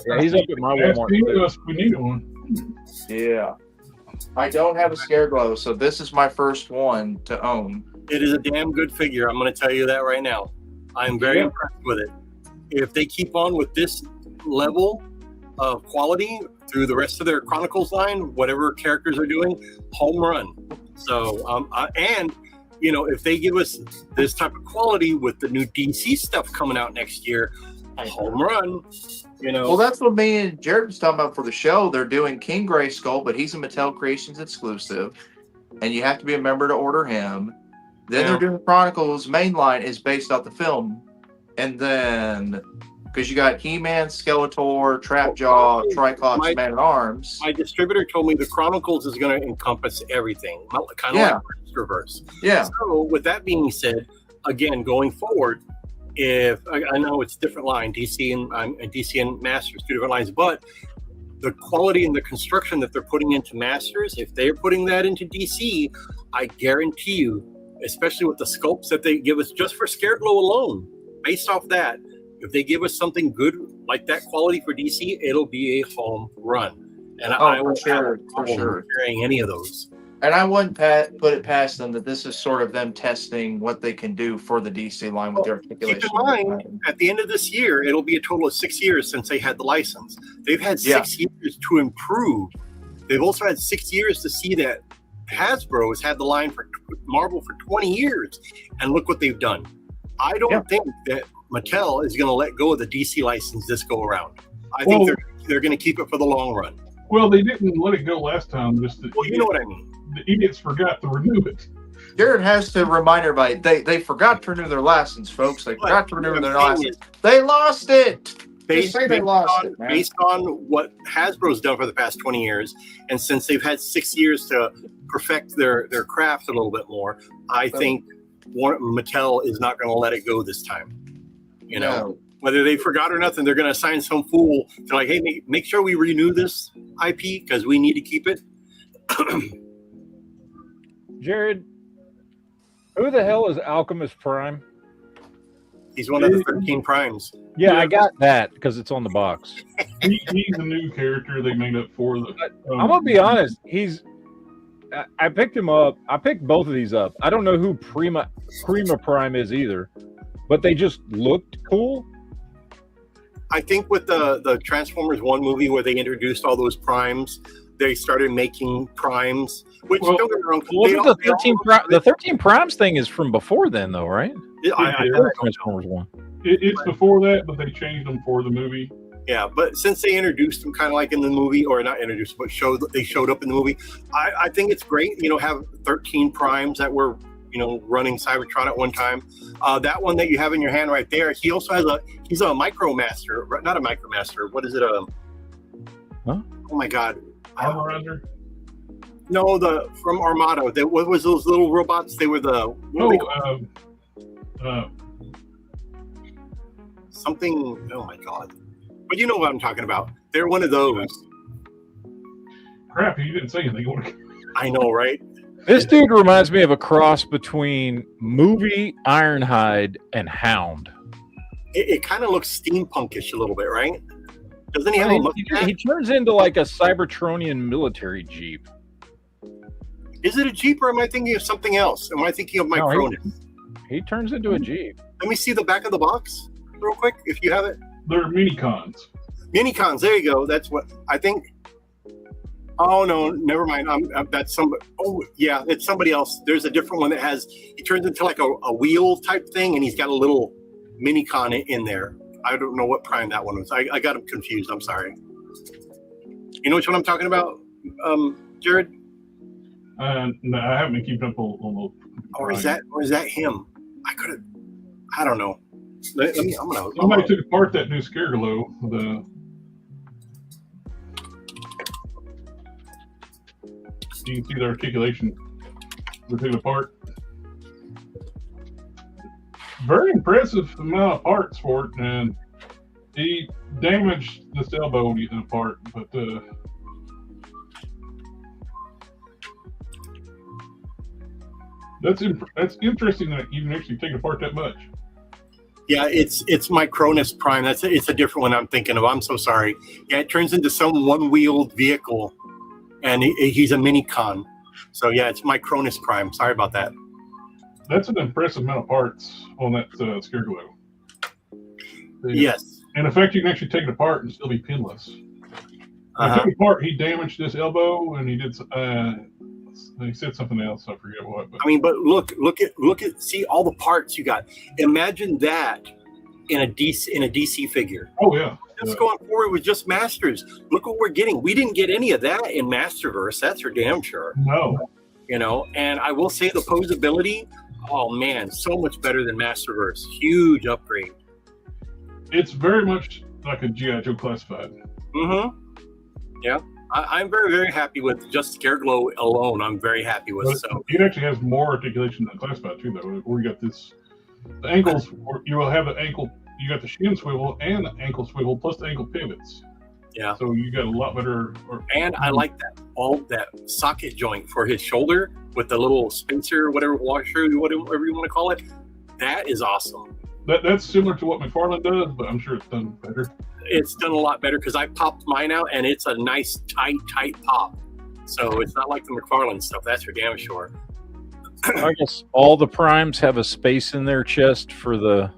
Yeah, he's up at my Walmart. We need one. Yeah. I don't have a Scareglow, so this is my first one to own. It is a damn good figure. I'm going to tell you that right now. I'm very impressed with it. If they keep on with this level of quality through the rest of their Chronicles line, whatever characters are doing, home run. So, if they give us this type of quality with the new DC stuff coming out next year, home run. Well, that's what me and Jared was talking about for the show. They're doing King Grayskull, but he's a Mattel Creations exclusive, and you have to be a member to order him. Then they're doing Chronicles mainline is based off the film, and then because you got He-Man, Skeletor, Trapjaw, Triclops, Man-at-Arms. My distributor told me the Chronicles is going to encompass everything, kind of like Reverse. Yeah. So with that being said, again, going forward, if I know it's a different line, DC and Masters, two different lines, but the quality and the construction that they're putting into Masters, if they're putting that into DC, I guarantee you, especially with the sculpts that they give us just for Scareglow alone, based off that, if they give us something good like that quality for DC, it'll be a home run. And I won't have carrying any of those. And I wouldn't put it past them that this is sort of them testing what they can do for the DC line with their articulation. Keep in mind, at the end of this year, it'll be a total of 6 years since they had the license. They've had 6 years to improve. They've also had 6 years to see that Hasbro has had the line for Marvel for 20 years. And look what they've done. I don't think that Mattel is going to let go of the DC license this go around. I think they're going to keep it for the long run. Well, they didn't let it go last time. You know what I mean. The idiots forgot to renew it. Jared has to remind everybody they forgot to renew their license, folks. They forgot to renew their license. They lost it. Just say they lost it, man. Based on what Hasbro's done for the past 20 years, and since they've had 6 years to perfect their craft a little bit more, I think Mattel is not going to let it go this time. You know, No. whether they forgot or nothing, they're going to assign some fool to like, hey, make sure we renew this IP because we need to keep it. Jared, who the hell is Alchemist Prime? He's one of the 13 primes. Yeah, I got that because it's on the box. He's a new character they made up for the. I'm gonna be honest. I picked him up. I picked both of these up. I don't know who Prima Prime is either, but they just looked cool. I think with the Transformers 1 movie where they introduced all those primes, they started making primes. Which don't get me wrong, the 13 primes thing is from before then, though, right? I Transformers 1. It's before that, but they changed them for the movie. Yeah, but since they introduced them kind of like in the movie, or not introduced, but they showed up in the movie, I think it's great. You know, have 13 primes that were, you know, running Cybertron at one time. That one that you have in your hand right there, he also has he's a Micromaster, not a Micromaster. What is it? Huh? Oh my God. Armorizer? No, from Armada. What was those little robots? They were something. Oh my God! But you know what I'm talking about. They're one of those. Crap! You didn't say anything. I know, right? This dude reminds me of a cross between movie Ironhide and Hound. It kind of looks steampunkish a little bit, right? Doesn't he have a mustache? He turns into like a Cybertronian military jeep. Is it a Jeep or am I thinking of something else? Am I thinking of Micronus? He turns into a Jeep. Let me see the back of the box real quick, if you have it. They're mini-cons. Mini-cons, there you go. That's what I think. Oh, no, never mind. That's somebody. Oh, yeah, it's somebody else. There's a different one that he turns into like a wheel type thing, and he's got a little mini-con in there. I don't know what prime that one was. I got him confused. I'm sorry. You know which one I'm talking about, Jared? No, I haven't been keeping up on those. Or is that him? I don't know. Somebody took apart that new Scareglow. You can see the articulation. We took it apart. Very impressive amount of parts for it, and he damaged this elbow when he took it apart, but that's interesting that you can actually take it apart that much. Yeah, it's Micronus Prime. It's a different one I'm thinking of. I'm so sorry. Yeah, it turns into some one-wheeled vehicle, and he's a mini-con. So yeah, it's Micronus Prime. Sorry about that. That's an impressive amount of parts on that Scareglow. Yes. In effect, you can actually take it apart and still be pinless. I took it apart. He damaged this elbow, and he did. He said something else. I forget what. But. I mean, but look at see all the parts you got. Imagine that in a DC figure. Oh yeah. Just going forward with just Masters. Look what we're getting. We didn't get any of that in Masterverse. That's for damn sure. No. You know, and I will say the posability. Oh man, so much better than Masterverse. Huge upgrade. It's very much like a G.I. Joe classified. Mm-hmm. Yeah. I'm very, very happy with just Scareglow alone. I'm very happy with. But so it actually has more articulation than classified too, though. Where you got the ankles. You will have the ankle. You got the shin swivel and the ankle swivel plus the ankle pivots. Yeah. So you got a lot better. And I like that socket joint for his shoulder with the little spacer, whatever washer, whatever you want to call it. That is awesome. That's similar to what McFarlane does, but I'm sure it's done better. It's done a lot better because I popped mine out and it's a nice tight pop. So it's not like the McFarlane stuff. That's for damn sure. I guess all the primes have a space in their chest for the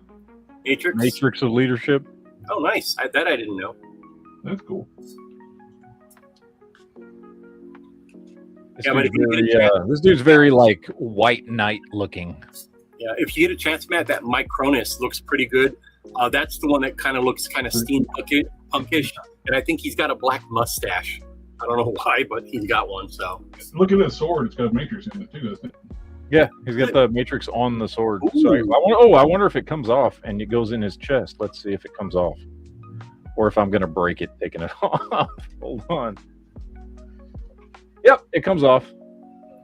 Matrix of Leadership. Oh, nice. That I didn't know. That's cool. This dude's very like White Knight looking. Yeah, if you get a chance, Matt, that Micronus looks pretty good. That's the one that kind of looks kind of steampunkish, and I think he's got a black mustache. I don't know why, but he's got one. So look at that sword; it's got a Matrix in it too, doesn't it? Yeah, he's got the Matrix on the sword. So I wonder if it comes off and it goes in his chest. Let's see if it comes off. or if I'm going to break it, taking it off. Hold on. Yep, it comes off.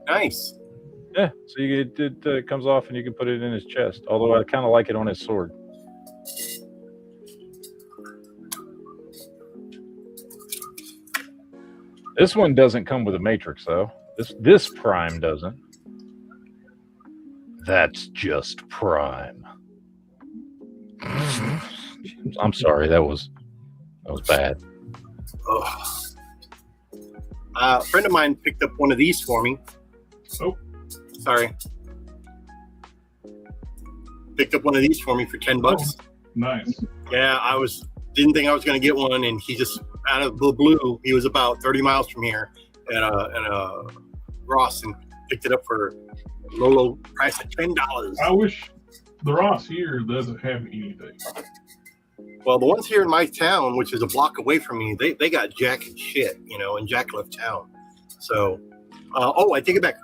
Nice. Yeah, so it comes off and you can put it in his chest. Although I kind of like it on his sword. This one doesn't come with a matrix though. This Prime doesn't. That's just Prime. I'm sorry, that was bad. A friend of mine picked up one of these for me. Oh, sorry. Picked up one of these for me for $10. Nice. Yeah, didn't think I was going to get one, and he just out of the blue, he was about 30 miles from here at Ross and picked it up for low price at $10. I wish the Ross here doesn't have anything. Well, the ones here in my town, which is a block away from me, they got Jack and shit, and Jack left town. So, I take it back.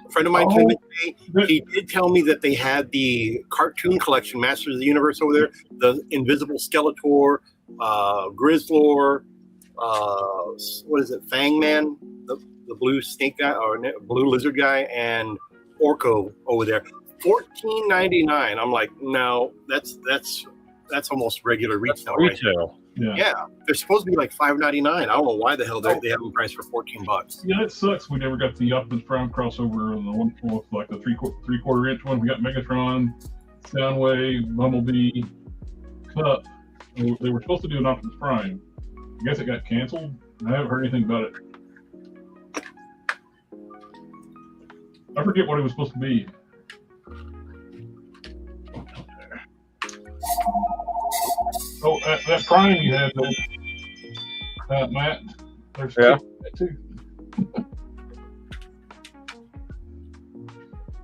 A friend of mine came in today. He did tell me that they had the cartoon collection, Masters of the Universe over there, the Invisible Skeletor, Grizzlor, what is it, Fangman, the blue snake guy or blue lizard guy, and Orko over there. $14.99. I'm like, no, that's almost regular retail. Right? Yeah, they're supposed to be like $5.99. I don't know why the hell they have them priced for $14. Yeah, it sucks. We never got the Optimus Prime crossover on the one with like the three-quarter inch one. We got Megatron, Soundwave, Bumblebee, Cup. They were supposed to do an Optimus Prime. I guess it got canceled. I haven't heard anything about it. I forget what it was supposed to be. Oh, that Prime you had, Matt. There's two.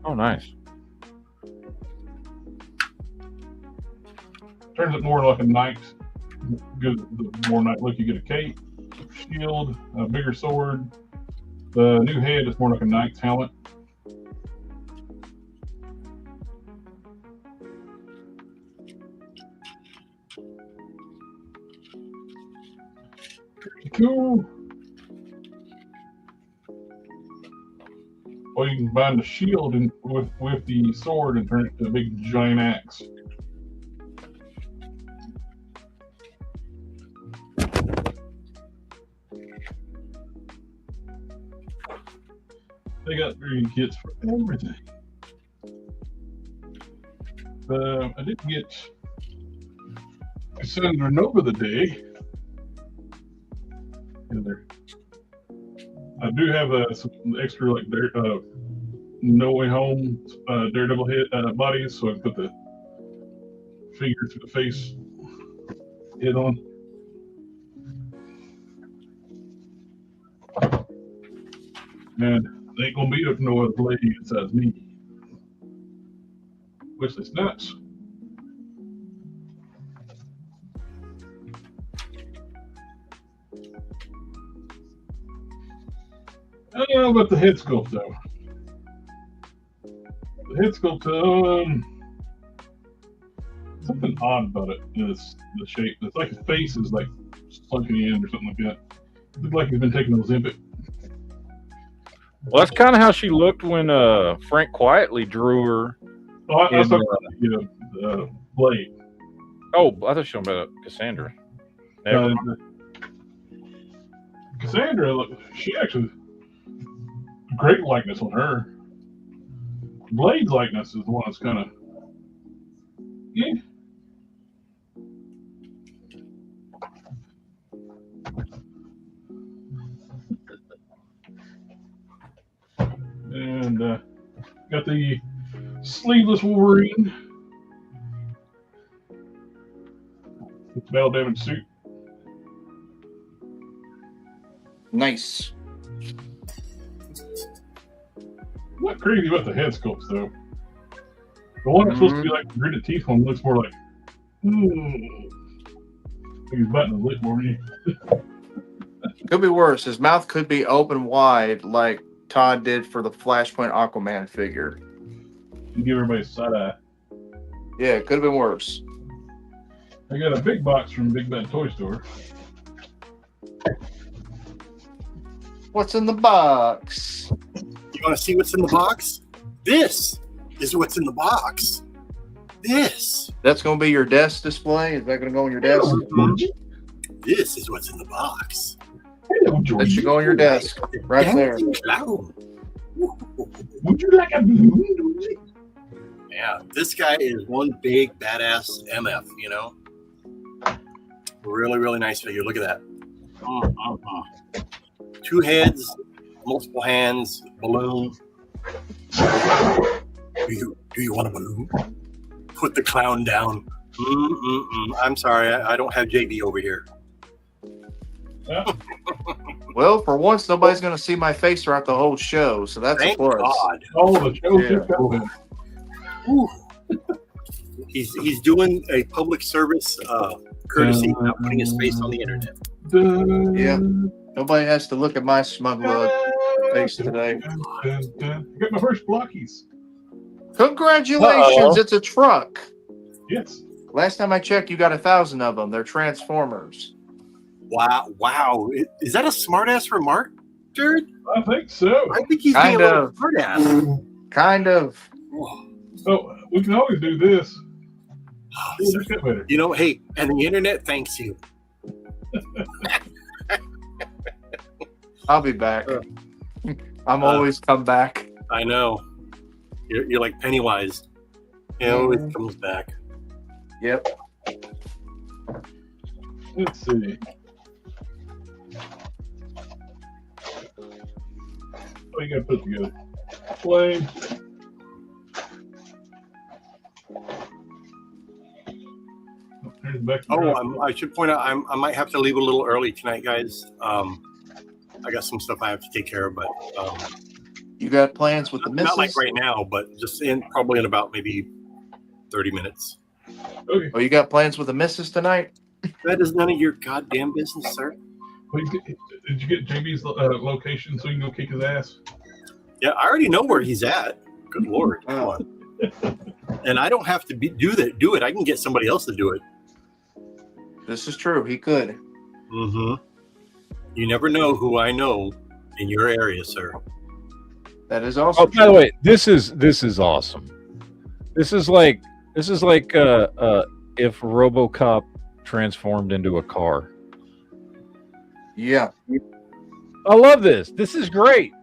Oh, nice. Turns it more like a knight. Good, the more knight look, you get a cape, shield, a bigger sword. The new head is more like a knight's helmet. Pretty cool. Or you can combine the shield with the sword and turn it into a big giant axe. They got variant kits for everything. I didn't get Cassandra Nova today. I do have some extra like No Way Home Daredevil head bodies, so I can put the figure through the face head on. And they ain't gonna beat up no other lady besides me. Which is nuts. I don't know about the head sculpt though. The head sculpt, something odd about it is the shape. It's like his face is like sunken in or something like that. It looks like he's been taking Ozempic. Well, that's kind of how she looked when Frank Quietly drew her. Oh, I was talking about Blade. Oh, I thought you were talking about Cassandra. Cassandra, she actually great likeness on her. Blade's likeness is the one that's kind of And got the sleeveless Wolverine. Battle damage suit. Nice. I'm not crazy about the head sculpts though. The one that's supposed to be like the gritted teeth one looks more like, like he's biting his lip more than Could be worse. His mouth could be open wide like Todd did for the Flashpoint Aquaman figure. you give everybody a side eye. Yeah, it could have been worse. I got a big box from Big Bad Toy Store. What's in the box? You want to see what's in the box? This is what's in the box. This. That's going to be your desk display? Is that going to go on your desk? This is what's in the box. Hello, George. That should go on your desk. Right there. Clown. Would you like a balloon? Yeah, this guy is one big badass MF, you know? Really, really nice figure. Look at that. Two heads, multiple hands, balloon. Do you want a balloon? Put the clown down. I'm sorry, I don't have JB over here. Yeah. Well, for once, nobody's going to see my face throughout the whole show, so that's Thank a plus. God. Oh, the show's Yeah. just open. He's doing a public service courtesy, not putting his face on the internet. Yeah. Nobody has to look at my smug little face today. I got my first blockies. Congratulations, it's a truck. Yes. Last time I checked, you got 1,000 of them. They're Transformers. Wow. Is that a smartass remark, Jared? I think so. I think he's Kind being a little of. smartass. Kind of. So we can always do this. We'll just get better. You know, hey, and the internet thanks you. I'll be back. I'm always come back. I know. You're like Pennywise. He always comes back. Yep. Let's see. What you got to put together? Flame. Here's back to I should point out I might have to leave a little early tonight, guys. I got some stuff I have to take care of, but You got plans with the missus? not like right now, but just probably in about maybe 30 minutes. Okay. Oh, you got plans with the missus tonight? That is none of your goddamn business, sir. Wait, did you get JB's location so you can go kick his ass? Yeah, I already know where he's at. Good Lord. Come Oh. on. And I don't have to do it. I can get somebody else to do it. This is true. He could. Mm-hmm. You never know who I know in your area, sir. That is also Oh, by the way, this is awesome. This is like if RoboCop transformed into a car. Yeah. I love this. This is great.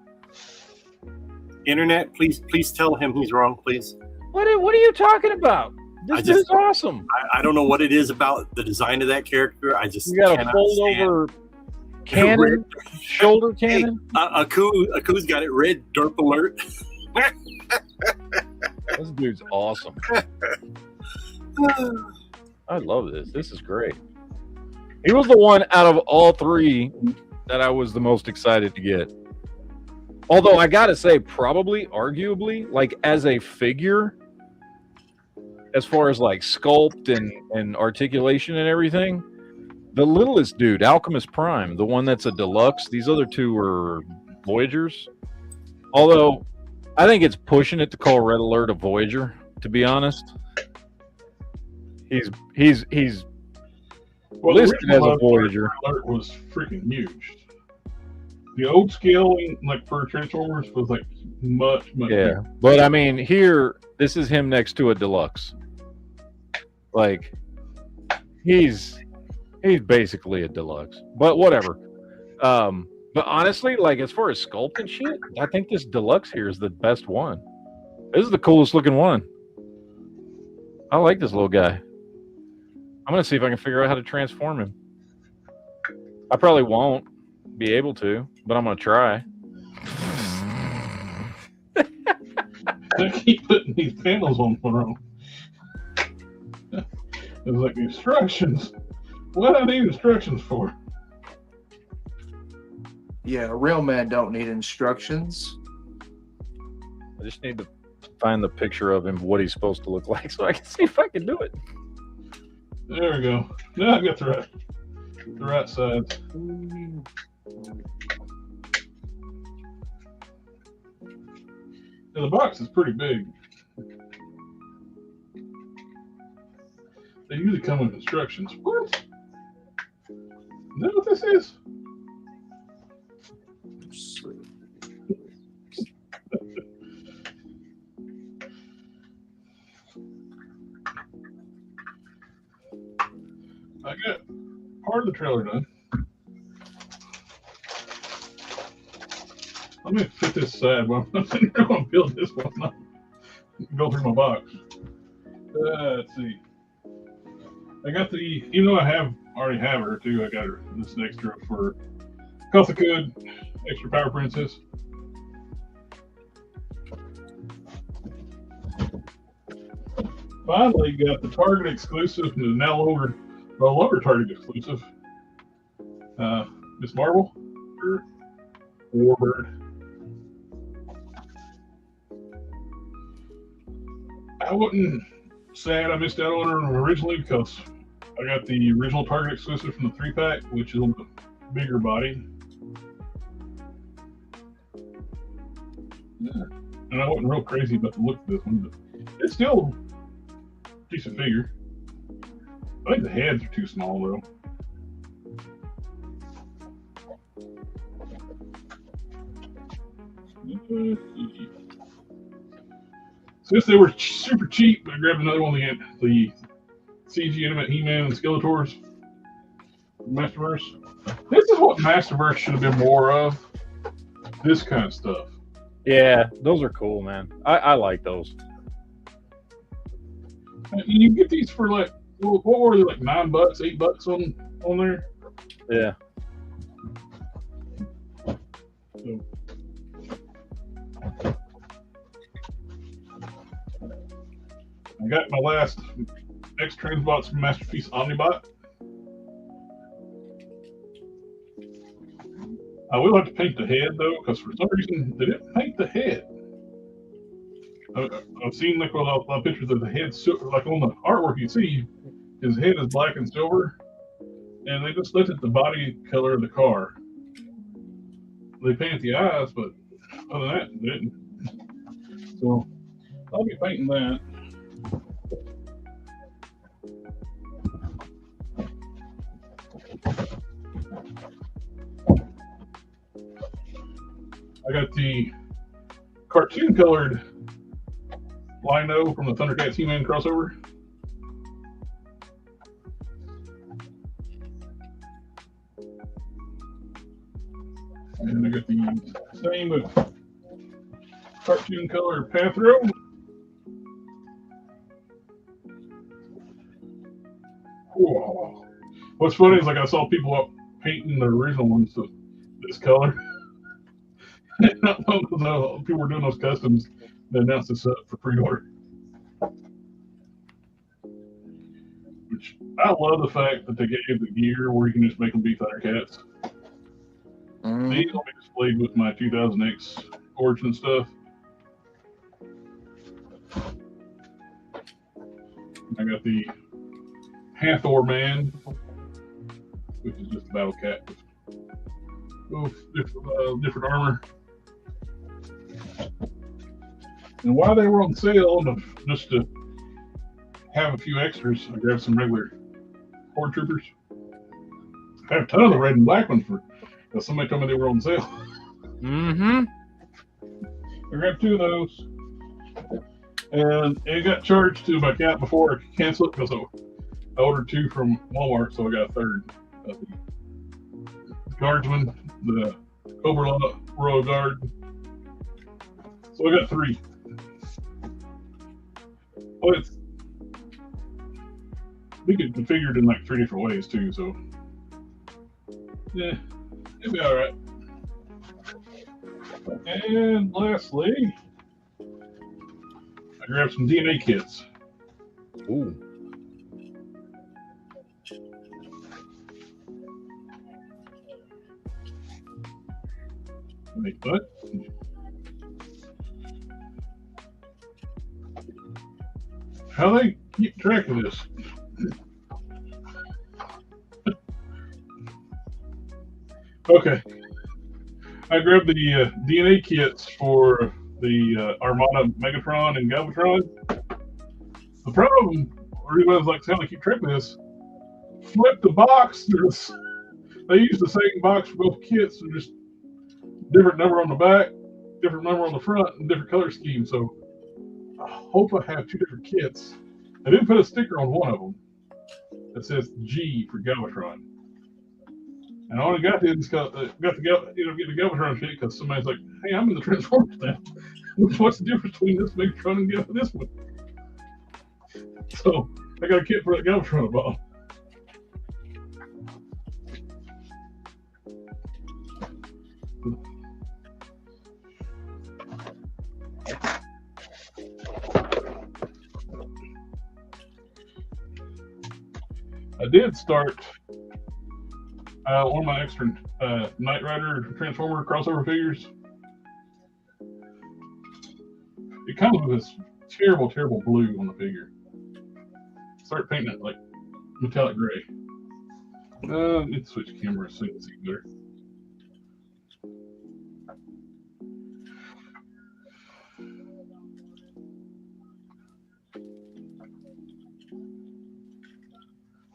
Internet, please tell him he's wrong, please. What are you talking about? This is awesome. I don't know what it is about the design of that character. I just You got a cannot fold stand. over cannon, shoulder cannon. Aku's got it red, derp alert. This dude's awesome. I love this. This is great. He was the one out of all three that I was the most excited to get. Although I gotta say, probably, arguably, like as a figure, as far as like sculpt and articulation and everything, the littlest dude, Alchemist Prime, the one that's a deluxe. These other two are Voyagers. Although I think it's pushing it to call Red Alert a Voyager, to be honest. He's Well, listed the as a original Voyager. Alert was freaking huge. The old scaling, like for Transformers, was like much Yeah, bigger. but I mean, here, this is him next to a deluxe. Like, he's basically a deluxe, but whatever. But honestly, like as far as sculpt and shit, I think this deluxe here is the best one. This is the coolest looking one. I like this little guy. I'm gonna see if I can figure out how to transform him. I probably won't be able to, but I'm gonna try. They keep putting these panels on for them. It's like instructions. What do I need instructions for? Yeah, real men don't need instructions. I just need to find the picture of him, what he's supposed to look like, so I can see if I can do it. There we go. Now I got the right sides. Yeah, the box is pretty big. They usually come with instructions. What? Is that what this is? I got part of the trailer done. Let me fit this aside while I'm sitting here going to build this one. Go through my box. Let's see. I got the, even though I already have her too, I got her this extra for cost of good, extra Power Princess. Finally got the Target exclusive, the now no longer Target exclusive. Miss Marvel, Warbird. I wasn't sad I missed out on her originally because I got the original Target exclusive from the 3-pack, which is on the bigger body. Yeah. And I wasn't real crazy about the look of this one, but it's still a decent figure. I think the heads are too small though. Since they were super cheap, I grabbed another one. The CG Intimate He-Man and Skeletors Masterverse. This is what Masterverse should have been more of. This kind of stuff. Yeah, those are cool, man. I like those. You get these for like, what were they, like $9, $8 on there? Yeah. So, I got my last X-Transbots from Masterpiece Omnibot. I will have to paint the head though, because for some reason they didn't paint the head. I've seen like a lot of pictures of the head, like on the artwork you see, his head is black and silver, and they just looked at the body color of the car. They painted the eyes, but other than that, they didn't. So I'll be painting that. I got the cartoon colored Lino from the Thundercats He-Man crossover. And I got the same with cartoon colored Panthro. Whoa. What's funny is like I saw people up painting the original ones to this color. Not long ago, people were doing those customs. They announced this up for pre-order. Which I love the fact that they gave the gear where you can just make them be Thundercats. These will be displayed with my 2000X Origin stuff. I got the Hathor Man, which is just a battle cat with different armor. And while they were on sale, just to have a few extras, I grabbed some regular Horde Troopers. I have a ton of the red and black ones because somebody told me they were on sale. Mm-hmm. I grabbed 2 of those. And it got charged to my account before I could cancel it because I ordered 2 from Walmart, so I got a third of the Guardsman, the Cobra Royal Guard. So I got 3. Well, we could configure it in like 3 different ways too, so yeah, it'll be all right. And lastly, I grabbed some DNA kits. Ooh. Wait, what? How they keep track of this? Okay. I grabbed the DNA kits for the Armada Megatron and Galvatron. The problem reason I was like, sound like you tripping this. Flip the box. They use the same box for both kits. They're just different number on the back, different number on the front, and different color scheme. So I hope I have 2 different kits. I did put a sticker on one of them that says G for Galvatron. And I only got the get the Galvatron shit because somebody's like, "Hey, I'm in the Transformers now. What's the difference between this Megatron and this one?" So I got a kit for that Galvatron I bought. I did start one of my extra Knight Rider Transformer crossover figures. It comes with this terrible, terrible blue on the figure. Start painting it like metallic gray. I need to switch cameras so you can see better.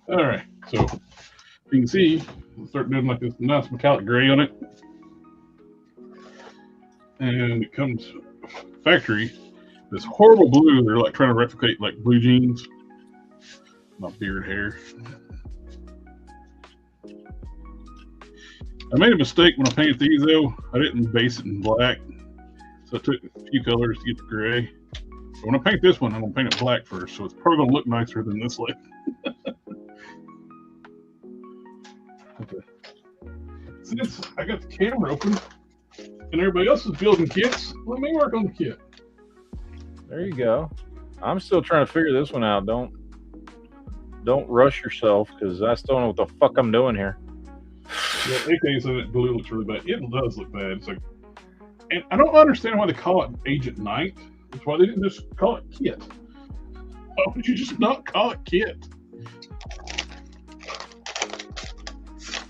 All right, so you can see, we'll start doing like this nice metallic gray on it. And it comes factory, this horrible blue. They're like trying to replicate like blue jeans. My beard hair. I made a mistake when I painted these though. I didn't base it in black. So I took a few colors to get the gray. But when I paint this one, I'm gonna paint it black first. So it's probably gonna look nicer than this one. Okay. Since I got the camera open and everybody else is building kits, let me work on the kit. There you go. I'm still trying to figure this one out. Don't rush yourself because I still don't know what the fuck I'm doing here. Yeah, AK said that blue looks really bad. It does look bad. It's like, and I don't understand why they call it Agent Knight. That's why they didn't just call it kit. Why would you just not call it kit?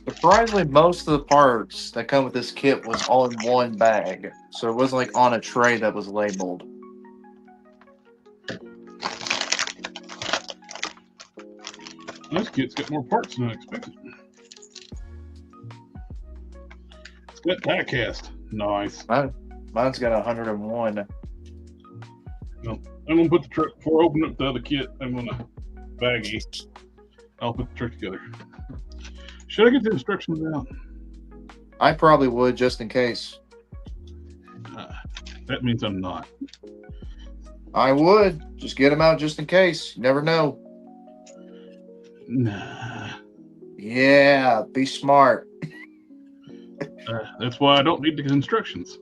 Surprisingly, most of the parts that come with this kit was all in one bag. So it wasn't like on a tray that was labeled. This kit's got more parts than I expected. It's got die cast. Nice. Mine's got 101. No, I'm gonna put the truck before I open up the other kit. I'm gonna baggie. I'll put the truck together. Should I get the instructions out? I probably would, just in case. That means I'm not. I would. Just get them out just in case. You never know. Nah. Yeah, be smart. That's why I don't need the instructions.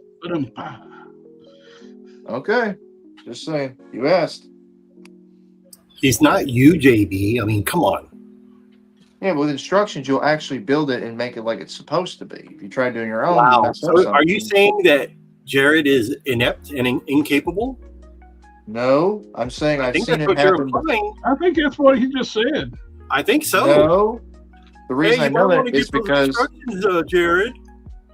Okay. Just saying. You asked. He's not you, JB. I mean, come on. Yeah, but with instructions, you'll actually build it and make it like it's supposed to be. If you try doing your own, Wow. you mess up So are you something. saying that Jared is inept and incapable? No, I'm saying I I've think seen that's it what you're happen. implying. I think that's what he just said. I think so. No, the reason Hey, I you know might wanna that is get those because instructions, Jared.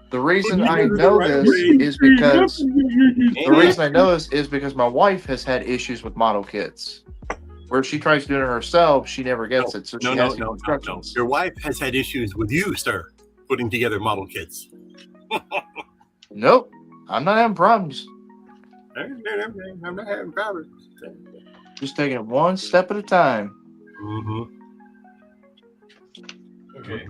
the reason Put I it in the know right this way. is because the Amen. reason I know this is because my wife has had issues with model kits. Where she tries doing it herself, she never gets it. So she has to get No. instructions. Your wife has had issues with you, sir, putting together model kits. Nope, I'm not having problems. I'm not having problems. Just taking it one step at a time. Mm-hmm. Okay.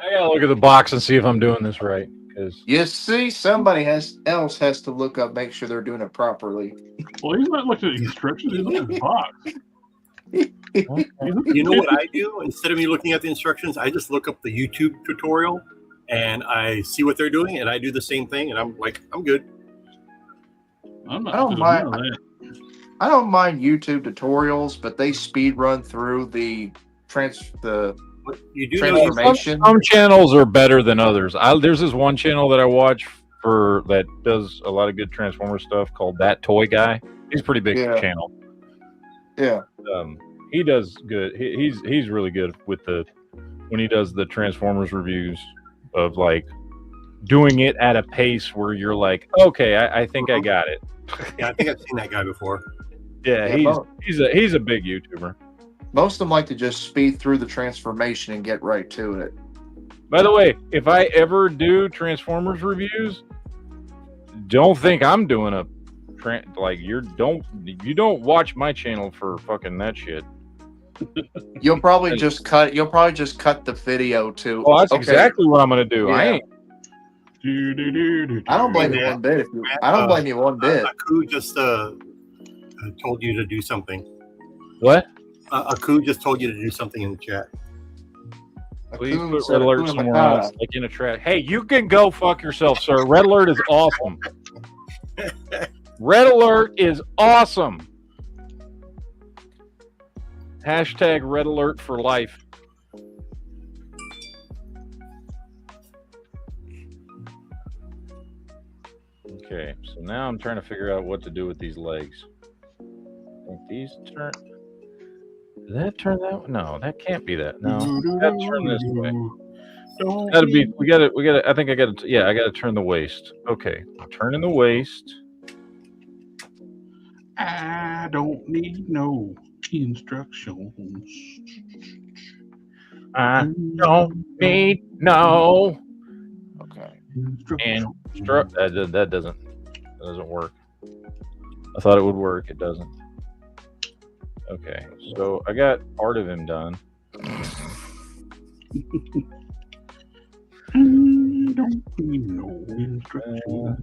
I gotta look at the box and see if I'm doing this right. Because You see, somebody else has to look up, make sure they're doing it properly. Well, he's not looking at the instructions. He's looking at the box. You know what I do? Instead of me looking at the instructions, I just look up the YouTube tutorial and I see what they're doing, and I do the same thing, and I'm like, I'm good. I'm not I don't doing mind- none of that. I don't mind YouTube tutorials, but they speed run through the But you do know you transformation. some channels are better than others. There's this one channel that I watch for that does a lot of good Transformer stuff called That Toy Guy. He's a pretty big Yeah. channel. Yeah. He does good. He's really good with when he does the Transformers reviews of like doing it at a pace where you're like, okay, I think I got it. Yeah, I think I've seen that guy before. Yeah, Yeah, he's a big YouTuber. most of them like to just speed through the transformation and get right to it. By the way, if I ever do Transformers reviews, don't think I'm doing a you don't watch my channel for fucking that shit. You'll probably just cut the video to. Oh, that's exactly what I'm gonna do. Yeah. I ain't. I don't blame you one bit. I don't blame you one bit. Aku just told you to do something. What? Aku just told you to do something in the chat. Please put Red Alert somewhere else, like in a trash. Hey, you can go fuck yourself, sir. Red Alert is awesome. Red Alert is awesome. Hashtag Red Alert for life. Okay, so now I'm trying to figure out what to do with these legs. I think these turn. Did that turn that way? No, that can't be that. No, that turn this way. Gotta be. We gotta. I think I gotta. Yeah, I gotta turn the waist. Okay, I'm turning the waist. I don't need no instructions. I don't need no. Okay. That doesn't work. I thought it would work. It doesn't. Okay, so I got part of him done. I don't need no instructions.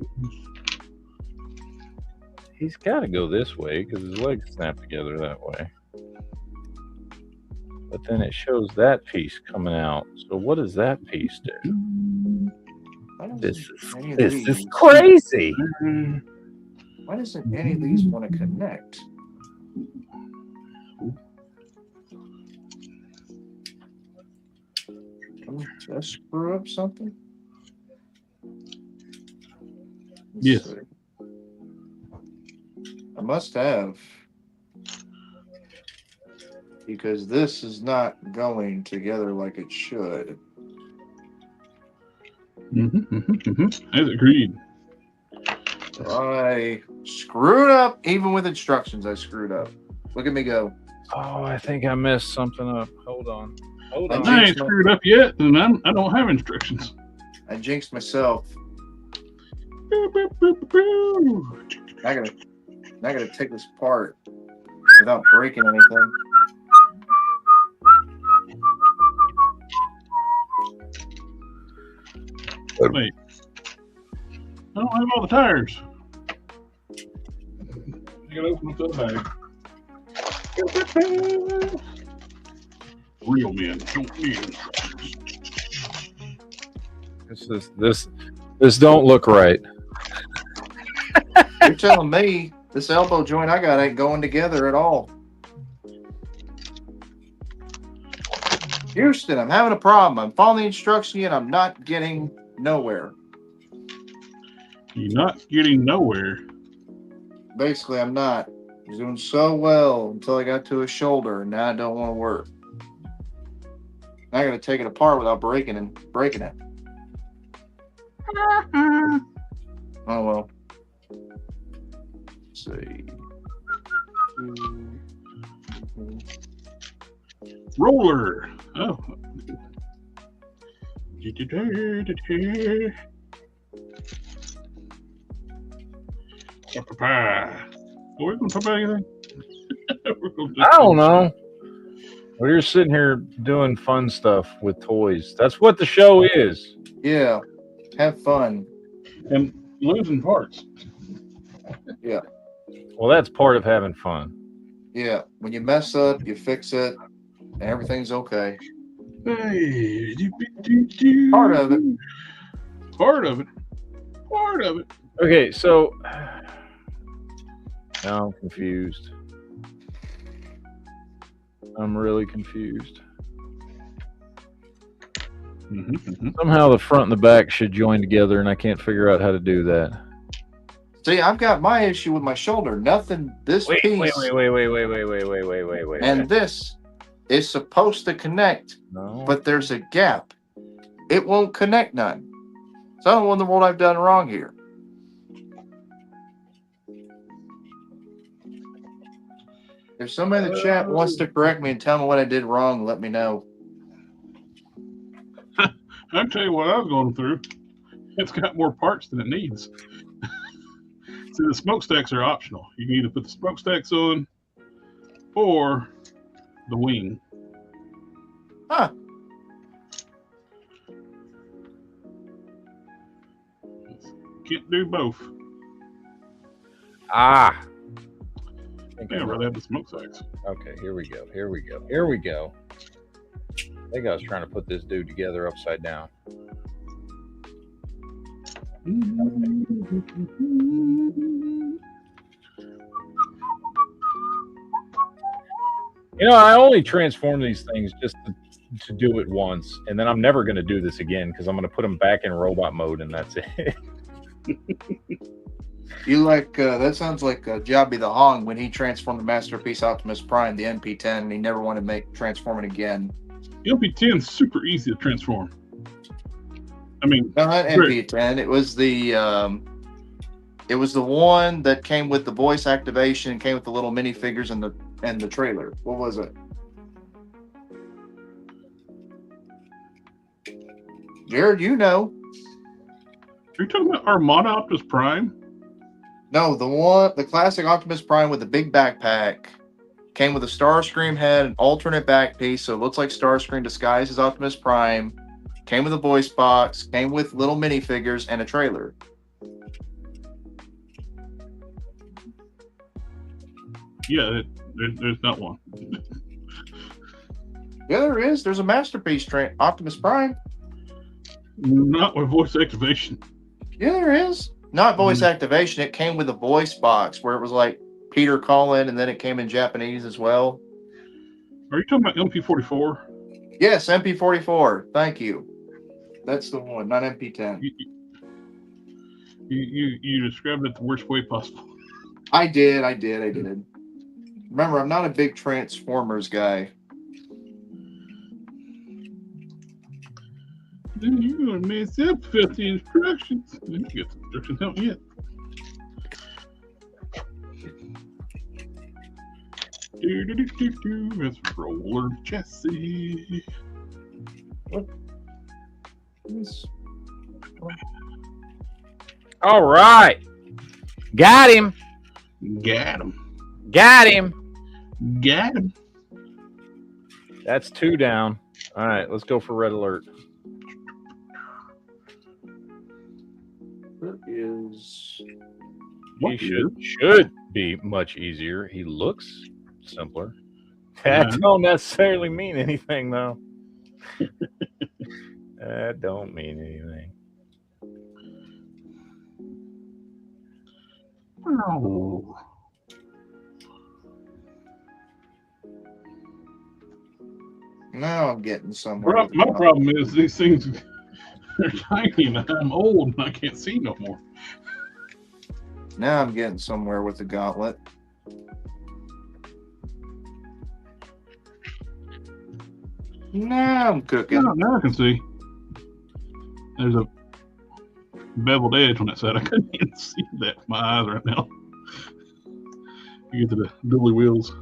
He's got to go this way because his legs snap together that way. But then it shows that piece coming out. So what does that piece do? This is crazy. Why doesn't any of these want to connect? Did I screw up something? Yes. See. I must have. Because this is not going together like it should. As agreed. I screwed up. Even with instructions, I screwed up. Look at me go. Oh, I think I messed something up. Hold on. I ain't screwed up yet, and I don't have instructions. I jinxed myself. I gotta take this apart without breaking anything. Wait. I don't have all the tires. You gotta open up the bag. Real men don't need instructions. This don't look right. You're telling me this elbow joint I got ain't going together at all. Houston, I'm having a problem. I'm following the instruction and I'm not getting nowhere. You're not getting nowhere. Basically, I'm not. I was doing so well until I got to his shoulder, and now it don't want to work. Now I got to take it apart without breaking it. Oh well. Let's see. Roller. Oh. We're gonna talk about anything? I don't know. We're just sitting here doing fun stuff with toys. That's what the show is. Yeah. Have fun. And losing parts. Yeah. Well, that's part of having fun. Yeah. When you mess up, you fix it, and everything's okay. Hey. Part of it. Part of it. Part of it. Okay, so now I'm confused. I'm really confused. Somehow the front and the back should join together, and I can't figure out how to do that. See, I've got my issue with my shoulder. Nothing. This piece. Wait. And this is supposed to connect, No. but there's a gap. It won't connect none. So I don't know what in the world I've done wrong here. If somebody in the chat wants to correct me and tell me what I did wrong, let me know. I'll tell you what I was going through. It's got more parts than it needs. See, the smokestacks are optional. You can either put the smokestacks on or the wing. Huh. Can't do both. Ah. Yeah, I'd rather have the smokestacks. Okay, here we go. Here we go. Here we go. I think I was trying to put this dude together upside down. You know, I only transform these things just to do it once, and then I'm never going to do this again because I'm going to put them back in robot mode, and that's it. You like that sounds like Jobby the Hong when he transformed the Masterpiece Optimus Prime, the MP10, and he never wanted to transform it again. The MP10 is super easy to transform. I mean, No, not MP10. It was the one that came with the voice activation, came with the little minifigures and the trailer. What was it? Jared, you know. Are you talking about Armada Optimus Prime? No, the classic Optimus Prime with the big backpack came with a Starscream head, an alternate back piece, so it looks like Starscream disguised as Optimus Prime. Came with a voice box, came with little minifigures and a trailer. Yeah, there's not one. Yeah, there is. There's a Masterpiece Optimus Prime. Not with voice activation. Yeah, there is. Not voice activation. It came with a voice box where it was like Peter calling, and then it came in Japanese as well. Are you talking about MP44? Yes, MP44. Thank you. That's the one, not MP10. You described it the worst way possible. I did. Remember, I'm not a big Transformers guy. Then you're going to mess up 50 instructions. You get the instructions out yet. Let's roller chassis. All right. Got him. Got him. Got him. Got him. That's 2 down. All right, let's go for red alert. That is. He should be much easier. He looks simpler. That don't necessarily mean anything, though. That don't mean anything. Oh. Now I'm getting somewhere. My problem is these things are tiny and I'm old and I can't see no more. Now I'm getting somewhere with the gauntlet. Now I'm cooking. Now I can see. There's a beveled edge on that side. I couldn't even see that with my eyes right now. You get to the dually wheels.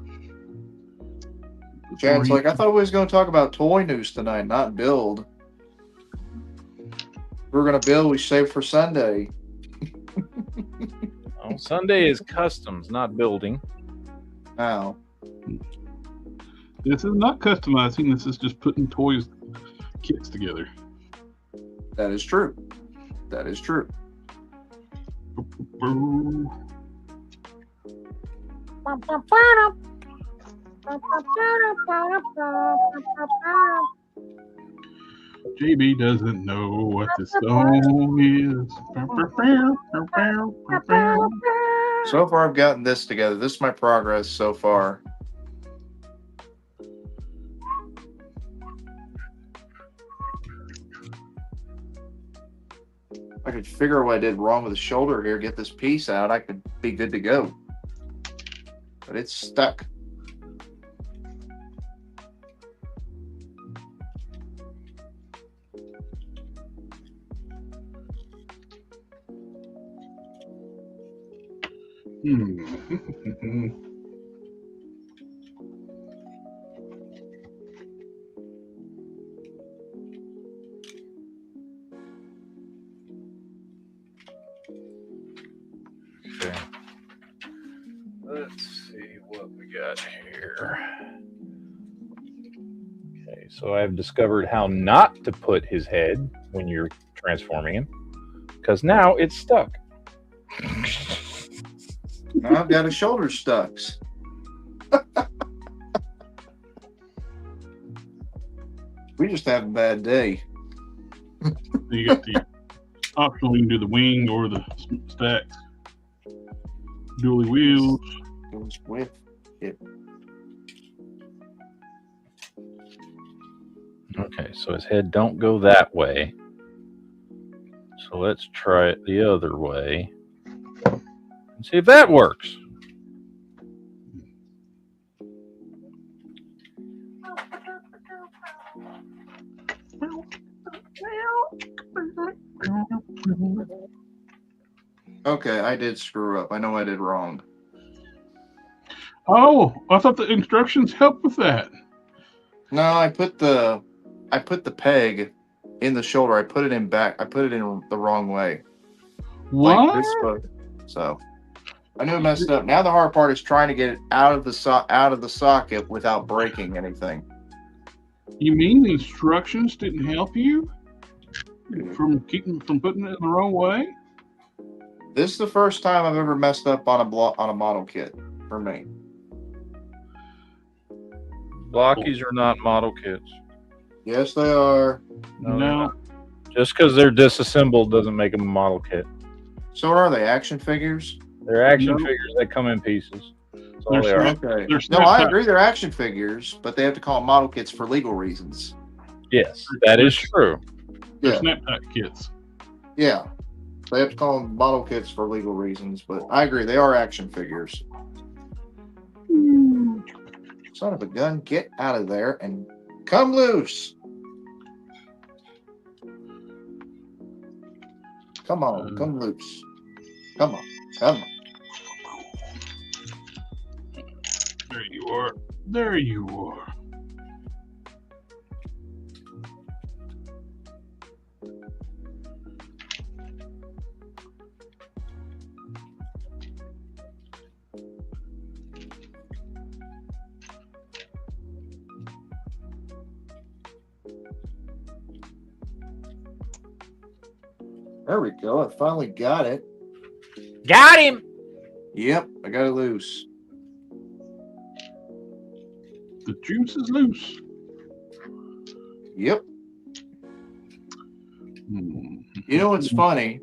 Chad's like, I thought we was going to talk about toy news tonight, not build. We're going to build, we save for Sunday. Oh, Sunday is customs, not building. Now, This is not customizing. This is just putting toys, kits together. that is true. That is true. JB doesn't know what this song is. So far, I've gotten this together. This is my progress so far. I could figure out what I did wrong with the shoulder here, get this piece out, I could be good to go. But it's stuck. let's see what we got here. Okay, so I've discovered how not to put his head when you're transforming him, because now it's stuck. I've got his shoulders stuck. We just have a bad day. You got the optional, you can do the wing or the stacks. Dually wheels. Goes with it. Okay, so his head don't go that way. So let's try it the other way and see if that works. Okay, I did screw up. I know I did wrong. Oh, I thought the instructions helped with that. No, I put the peg in the shoulder. I put it in back. I put it in the wrong way. What? Like this way. So I knew I messed up. Now the hard part is trying to get it out of the socket without breaking anything. You mean the instructions didn't help you from putting it in the wrong way? This is the first time I've ever messed up on a model kit for me. Blockies are not model kits. Yes, they are. No. Just because they're disassembled doesn't make them a model kit. So what are they? Action figures? They're action No. figures. They come in pieces. That's all They're they are. Okay. They're No, I snap agree. They're action figures, but they have to call them model kits for legal reasons. Yes, that is true. They're Yeah. snap pack kits. Yeah. They have to call them model kits for legal reasons, but I agree. They are action figures. Son of a gun, get out of there and come loose. Come on, come loose. Come on, come on. There you are. There you are. There we go. I finally got it. Got him. Yep, I got it loose. The juice is loose. Yep. Hmm. You know what's funny?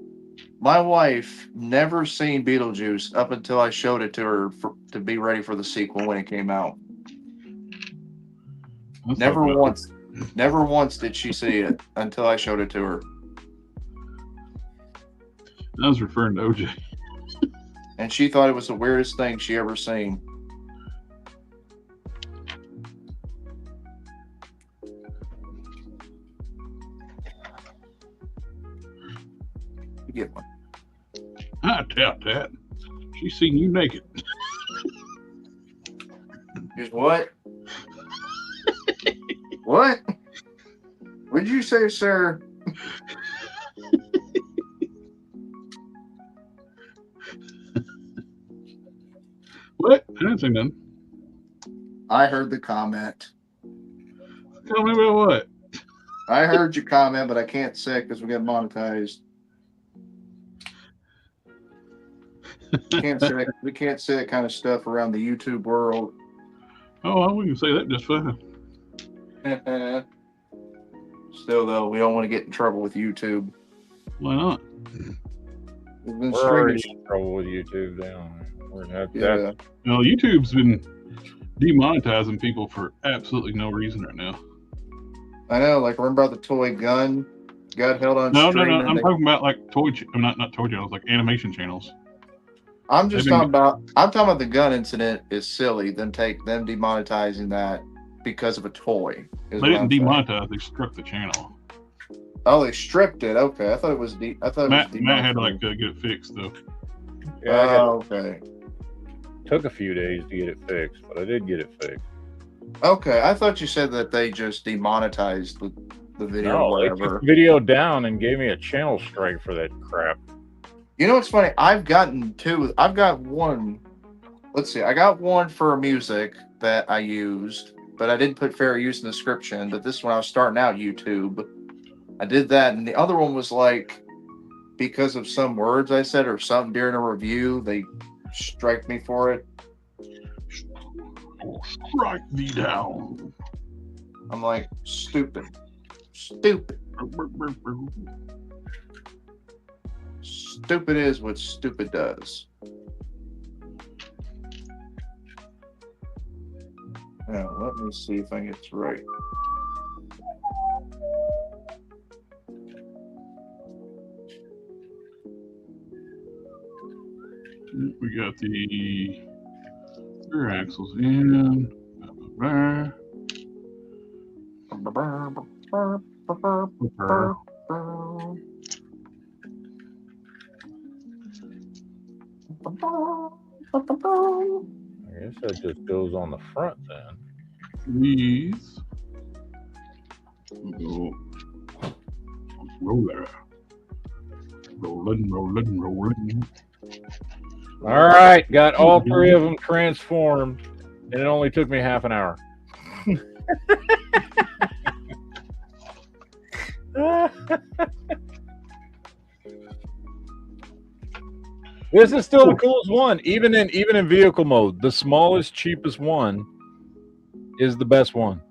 My wife never seen Beetlejuice up until I showed it to her to be ready for the sequel when it came out. Let's Never talk about once. Never once did she see it until I showed it to her. I was referring to OJ. And she thought it was the weirdest thing she ever seen. You get one. I doubt that. She's seen you naked. Just what? What? What'd you say, sir? What? I didn't say nothing. I heard the comment. Tell me about what? I heard your comment, but I can't say it because we got monetized. We can't say that kind of stuff around the YouTube world. Oh, well, we can say that just fine. Still, though, we don't want to get in trouble with YouTube. Why not? We've been We're already streaming. in trouble with YouTube now. Yeah. No, YouTube's been demonetizing people for absolutely no reason right now. I know. Like, remember about the toy gun got held on No. stream? I'm talking about like not toy channels, like animation channels. I'm just They've been- talking about the gun incident is silly. Them demonetizing that because of a toy. They didn't demonetize; they struck the channel. Oh, they stripped it. Okay, I thought it was Matt had to like get it fixed though. Yeah, okay. took a few days to get it fixed, but I did get it fixed. Okay, I thought you said that they just demonetized the video or No, they took whatever. the video down and gave me a channel strike for that crap. You know what's funny? I've got one let's see. I got one for music that I used, but I didn't put fair use in the description. But this one I was starting out YouTube. I did that, and the other one was like because of some words I said or something during a review, they strike me for it. Strike me down. I'm like, stupid. Stupid is what stupid does. Now, let me see if I get this right. We got the rear axles in. I guess that just goes on the front then. These go roller. Rolling. All right, got all three of them transformed, and it only took me half an hour. This is still the coolest one, even in vehicle mode. The smallest, cheapest one is the best one.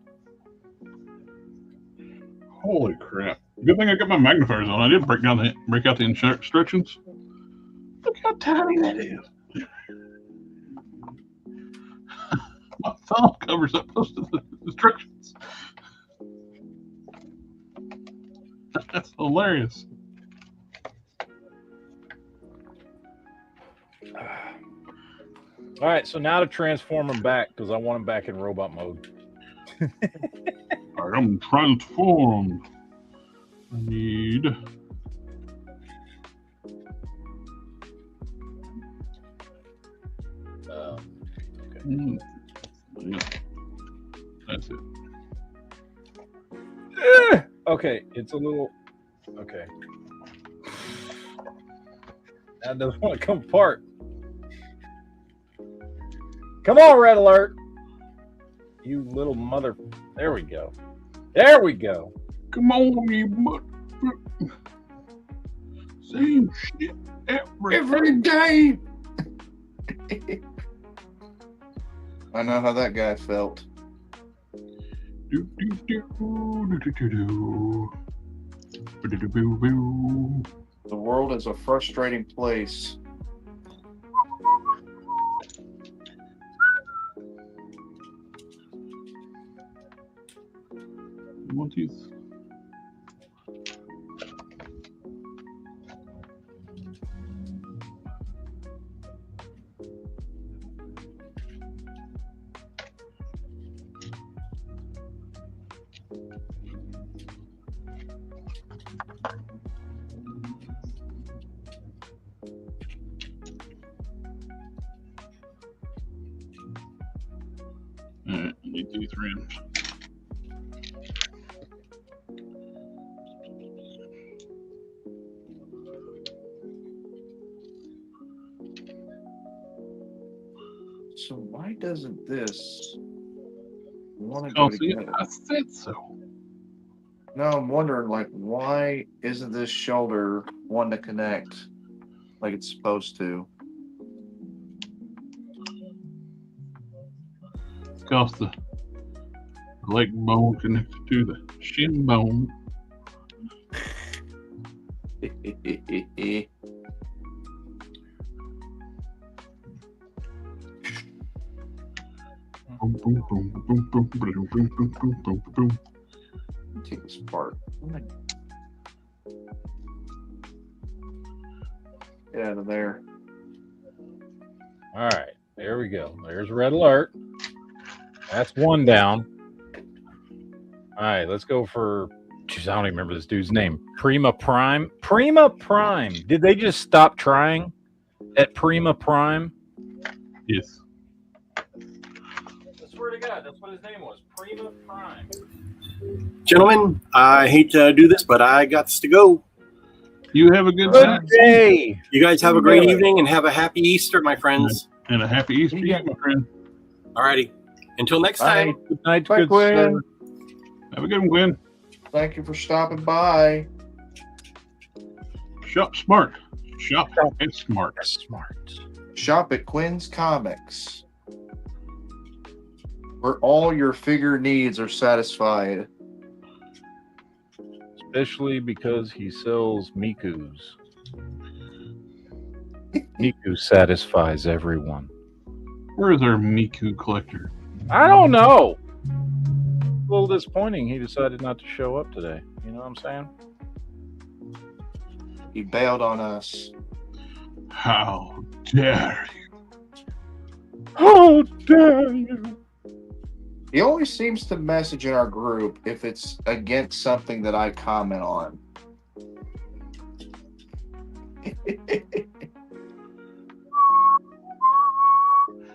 Holy crap! Good thing I got my magnifiers on. I did break out the instructions. Look how tiny that is. My thumb covers up most of the instructions. That's hilarious. All right, so now to transform them back because I want them back in robot mode. All right, I'm transformed. I need. Okay. That's it. Okay, it's a little. Okay. That doesn't want to come apart. Come on, Red Alert. You little mother. There we go. There we go. Come on, you mother. Same shit Every day. I know how that guy felt. Do, do, do, do, do, do, do. The world is a frustrating place. Want these? Alright, need these rims. So why doesn't this want to Oh, go see, together? I said so. No, I'm wondering, like, why isn't this shoulder one to connect like it's supposed to? Because the leg bone connected to the shin bone. Boom, boom, boom, boom, boom, boom, boom, boom, boom, boom, boom. Take this apart. Get out of there. All right, there we go. There's Red Alert. That's one down. All right, let's go for. Jeez, I don't even remember this dude's name. Prima Prime. Prima Prime. Did they just stop trying at Prima Prime? Yes. I swear to God, that's what his name was. Prima Prime. Gentlemen, I hate to do this, but I got to go. You have a good Good time. day. You guys have a great evening and have a happy Easter, my friends. And a happy Easter to you, my friend. Alrighty. Until next time. Good night, Bye, good Quinn. sir. Have a good one, Gwen. Thank you for stopping by. Shop smart. Shop and smart. Smart. Shop at Quinn's Comics, where all your figure needs are satisfied. Especially because he sells Mikus. Miku satisfies everyone. Where is our Miku collector? I don't know. A little disappointing he decided not to show up today. You know what I'm saying? He bailed on us. How dare you? How dare you? He always seems to message in our group if it's against something that I comment on.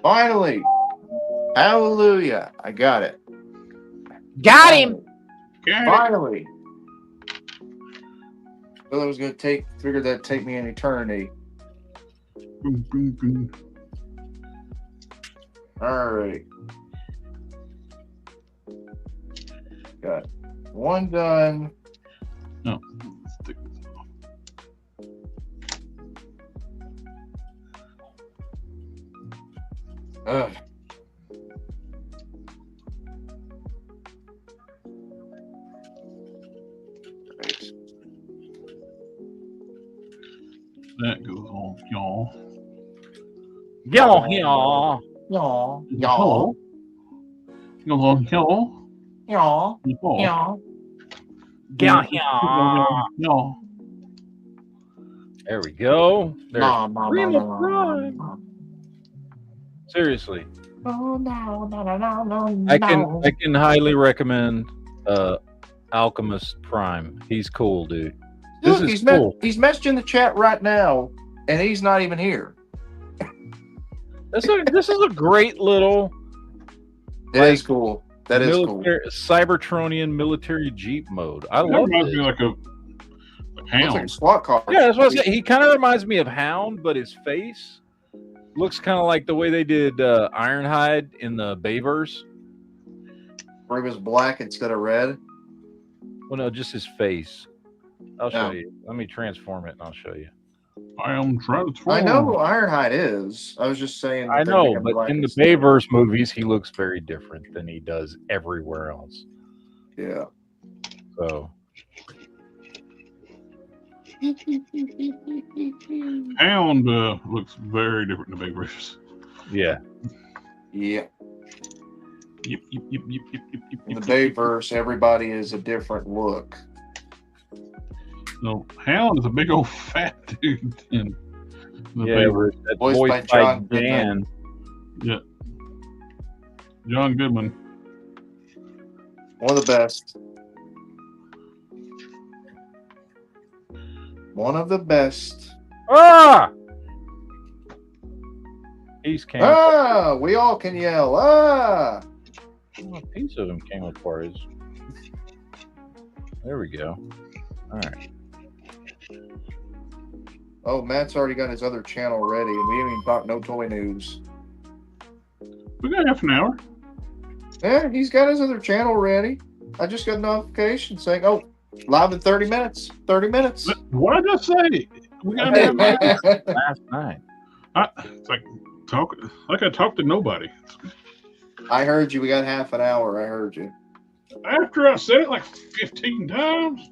Finally. Hallelujah. I got it. Got him! Finally. Well, it was going to figured that'd take me an eternity. Boom, boom, boom. All right. Got one done. No. Let's take this off. Ugh. Right. That goes on, y'all. Yo, yo. Y'all. Y'all. Goes on, y'all. Y'all. Y'all. Y'all. Yo, yo. Y'all. There we go. There's Mom, Cream of Crime. Seriously, Oh, no. I can highly recommend Alchemist Prime. He's cool, dude. This Look, is cool. he's messaging the chat right now, and he's not even here. This is a great little It is cool. That is cool. Cybertronian military Jeep mode. I That love reminds it. me like a Looks like a hound. SWAT car. Yeah, that's what I said. He kind of reminds me of Hound, but his face looks kind of like the way they did Ironhide in the Bayverse. Where he was black instead of red. Well, no, just his face. I'll show Oh. you. Let me transform it and I'll show you. I am transformed. I know who Ironhide is. I was just saying. I that know, they make him but black in the instead of- Bayverse movies, he looks very different than he does everywhere else. Yeah. So, Hound looks very different than Big Rivers. yeah. Yeah. Yep, yep, yep, yep, yep, yep, yep. In the yep, Bayverse, everybody is a different look. No, Hound is a big old fat dude in the Yeah, Bayverse. that's Voiced by voiced John by Dan. Yeah. John Goodman. One of the best. One of the best. Ah! Piece came. Ah, we all can yell. Ah. A piece of him came apart. There we go. All right. Oh, Matt's already got his other channel ready, and we haven't even talked no toy news. We got half an hour. Yeah, he's got his other channel ready. I just got a notification saying, "Oh, live in 30 minutes." 30 minutes. What did I just say? We got an hour. Last night. It's like I talked to nobody. I heard you. We got half an hour. I heard you. After I said it like 15 times,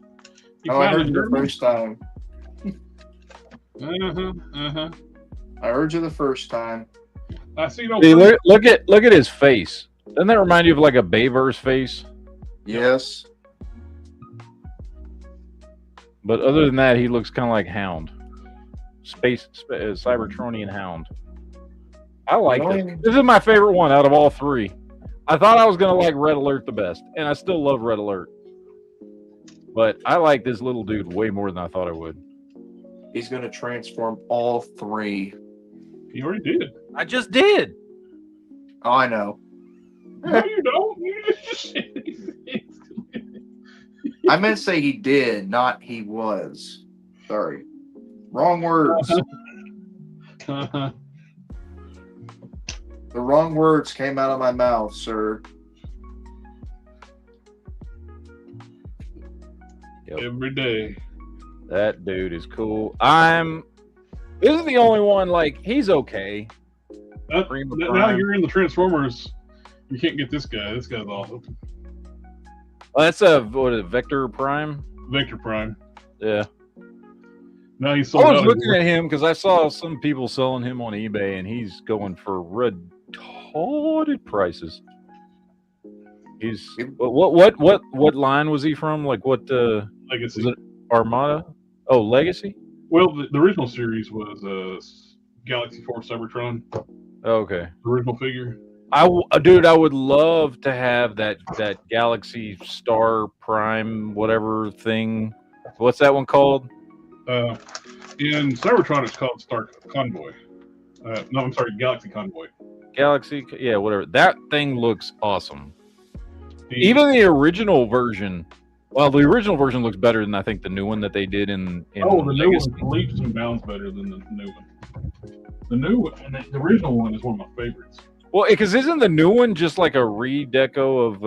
you Oh, I heard finally you the heard me? first time. Uh-huh. I heard you the first time. I see no. See, look at his face. Doesn't that remind you of like a Bayverse face? Yes. But other than that, he looks kind of like Hound. Cybertronian Hound. I like this. This is my favorite one out of all three. I thought I was going to like Red Alert the best, and I still love Red Alert. But I like this little dude way more than I thought I would. He's going to transform all three. He already did. I just did. Oh, I know. No, you don't. You just I meant to say he did, not he was. Sorry. Wrong words. Uh-huh. The wrong words came out of my mouth, sir. Yep. Every day. That dude is cool. This is the only one, like, he's okay. Now you're in the Transformers. You can't get this guy. This guy's awesome. That's what is it, Vector Prime? Vector Prime. Yeah. Now he's I sold was out looking everywhere. at him because I saw some people selling him on eBay, and he's going for retarded prices. He's what line was he from? Like what? Legacy. Was it Armada? Oh, Legacy. Well, the original series was Galaxy 4 Cybertron. Oh, okay. The original figure. Dude, I would love to have that Galaxy Star Prime whatever thing. What's that one called? In Cybertron, it's called Star Convoy. No, I'm sorry, Galaxy Convoy. Galaxy, yeah, whatever. That thing looks awesome. Even the original version. Well, the original version looks better than I think the new one that they did in the Legacy. new one leaps and bounds better than the new one. The new one, and the original one is one of my favorites. Well, because isn't the new one just like a redeco of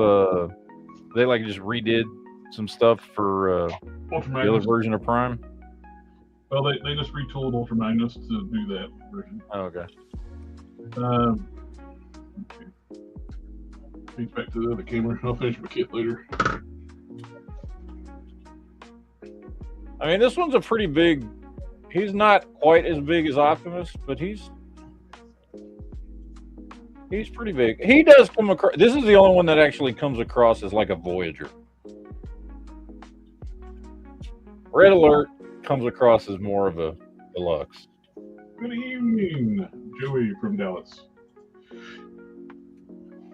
they like just redid some stuff for the other version of Prime? Well, they just retooled Ultra Magnus to do that version. Oh, okay. Think back to the other camera. I'll finish my kit later. I mean, this one's a pretty big. He's not quite as big as Optimus, but he's pretty big. He does come across. This is the only one that actually comes across as like a Voyager. Red Alert comes across as more of a deluxe. Good evening, Joey from Dallas.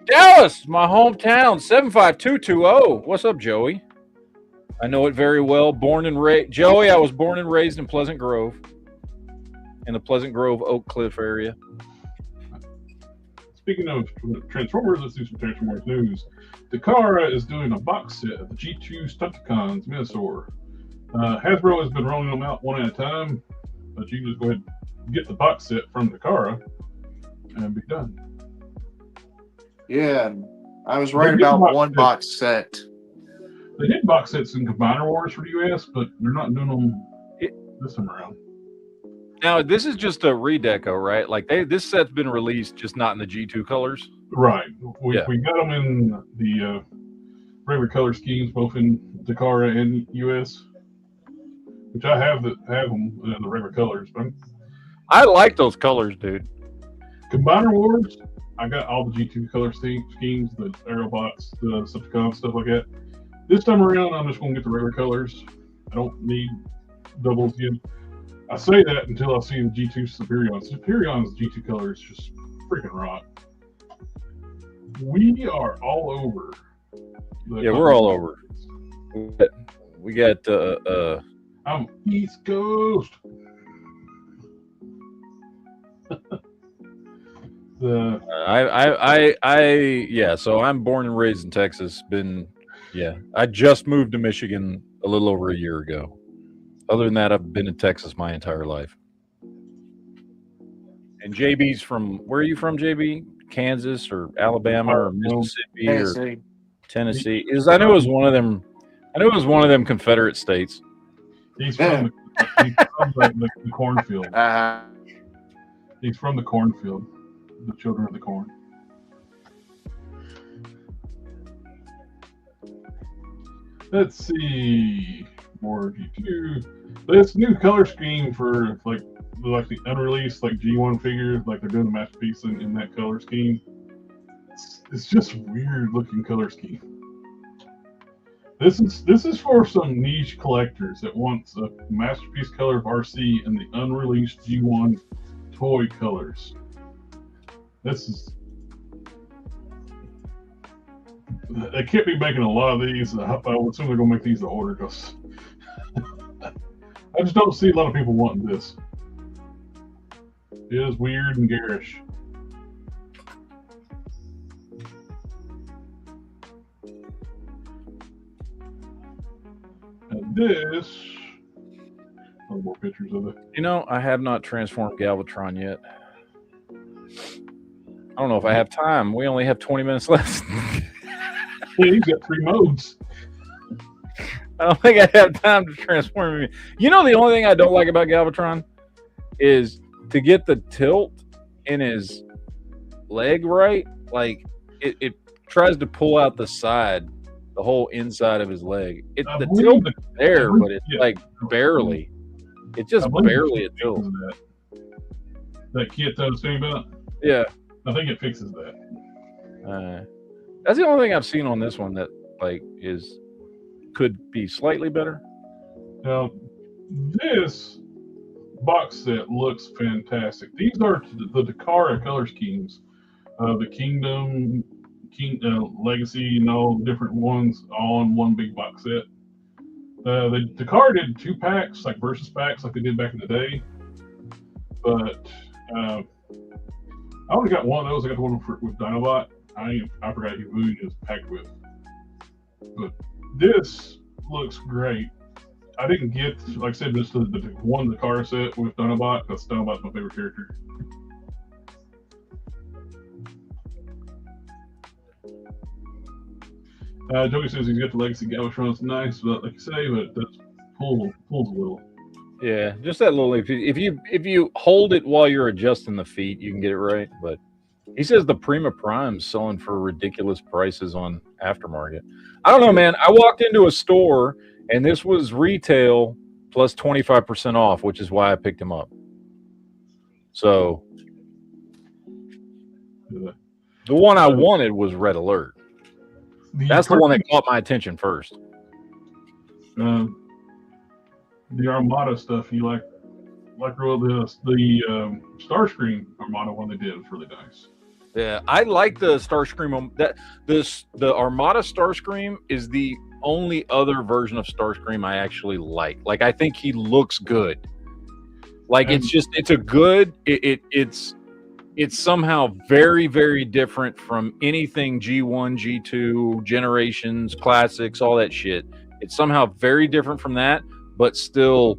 Dallas, my hometown, 75220. What's up, Joey? I know it very well. Born and raised, Joey. I was born and raised in Pleasant Grove, in the Pleasant Grove Oak Cliff area. Speaking of Transformers, let's do some Transformers news. Takara is doing a box set of the G2 Stunticons Minosaur. Hasbro has been rolling them out one at a time, but you can just go ahead and get the box set from Takara and be done. Yeah, I was right about one box set. They did box sets in Combiner Wars for the US, but they're not doing them this time around. Now, this is just a redeco, right? Like this set's been released, just not in the G2 colors. Right. We got them in the regular color schemes, both in Takara and US, which I have them in the regular colors. But I like those colors, dude. Combiner Wars, I got all the G2 color schemes, the Aerobots, the Decepticons, stuff like that. This time around, I'm just going to get the regular colors. I don't need doubles again. I say that until I see the G2 Superion. Superion's G2 colors just freaking rock. We are all over. We're all over. We got I'm East Coast. So I'm born and raised in Texas. I just moved to Michigan a little over a year ago. Other than that, I've been in Texas my entire life. And JB's from, where are you from, JB? Kansas or Alabama or Mississippi or Tennessee? I knew it was one of them. I knew it was one of them Confederate states. He's from the cornfield. He's from the cornfield. The children of the corn. Let's see. More G2. This new color scheme for like the unreleased G1 figure, like they're doing the masterpiece in that color scheme. It's just weird looking color scheme. This is for some niche collectors that wants a masterpiece color of RC and the unreleased G1 toy colors. They can't be making a lot of these. I would assume they're going to make these to order because I just don't see a lot of people wanting this. It is weird and garish. And this, more pictures of it. I have not transformed Galvatron yet. I don't know if I have time. We only have 20 minutes left. Yeah, he's got 3 modes. I don't think I have time to transform him. You know, the only thing I don't like about Galvatron is to get the tilt in his leg right. Like it tries to pull out the side, the whole inside of his leg. The tilt is there, but it's like barely. It's just barely a tilt. That kit I was saying about? Yeah. I think it fixes that. That's the only thing I've seen on this one that like could be slightly better. Now, this box set looks fantastic. These are the Takara color schemes. The Kingdom, Legacy, and all the different ones all in one big box set. The Takara did 2 packs, like versus packs, like they did back in the day. But I only got one of those. I got the one with Dinobot. I forgot who he was packed with. But this looks great. I didn't get, like I said, just the car set with Dinobot, because Dinobot's my favorite character. Joey says he's got the Legacy Galvatron. It's nice, but like you say, but that's pulls a little. Yeah, just that little. If you hold it while you're adjusting the feet, you can get it right. But he says the Prima Prime's selling for ridiculous prices on aftermarket. I don't know, man. I walked into a store and this was retail plus 25% off, which is why I picked him up. So the one I wanted was Red Alert. That's the one that caught my attention first. The Armada stuff, you like the Starscream Armada one they did was really nice. Yeah, I like the Starscream. The Armada Starscream is the only other version of Starscream I actually like. Like, I think he looks good. Like, it's somehow very, very different from anything G1, G2, Generations, Classics, all that shit. It's somehow very different from that, but still,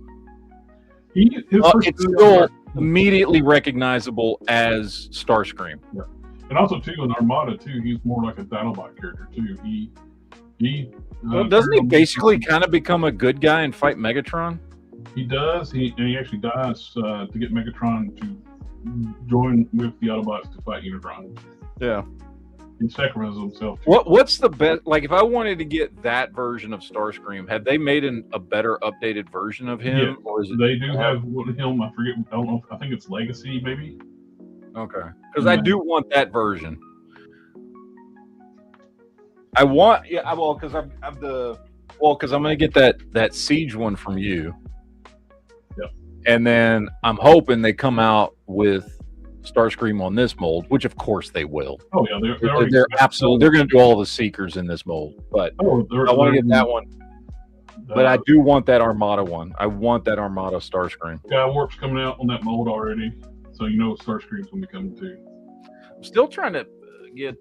it's still immediately recognizable as Starscream. Yeah. And also, too, in Armada, too, he's more like a Dinobot character, too. Doesn't he basically kind of become a good guy and fight Megatron? He does. He actually dies to get Megatron to join with the Autobots to fight Unicron. Yeah. He sacrifices himself. What's the best? Like, if I wanted to get that version of Starscream, have they made a better updated version of him? Yeah, or is it? They do have him. I forget. I don't know. I think it's Legacy, maybe. Okay, because I do want that version. I want, because I'm gonna get that Siege one from you. Yep. And then I'm hoping they come out with Starscream on this mold, which of course they will. Oh yeah, they're absolutely, they're going to do all the Seekers in this mold. But I want to get that one. But I do want that Armada one. I want that Armada Starscream. Warp's coming out on that mold already, so you know Starscream's going to be coming too. I'm still trying to get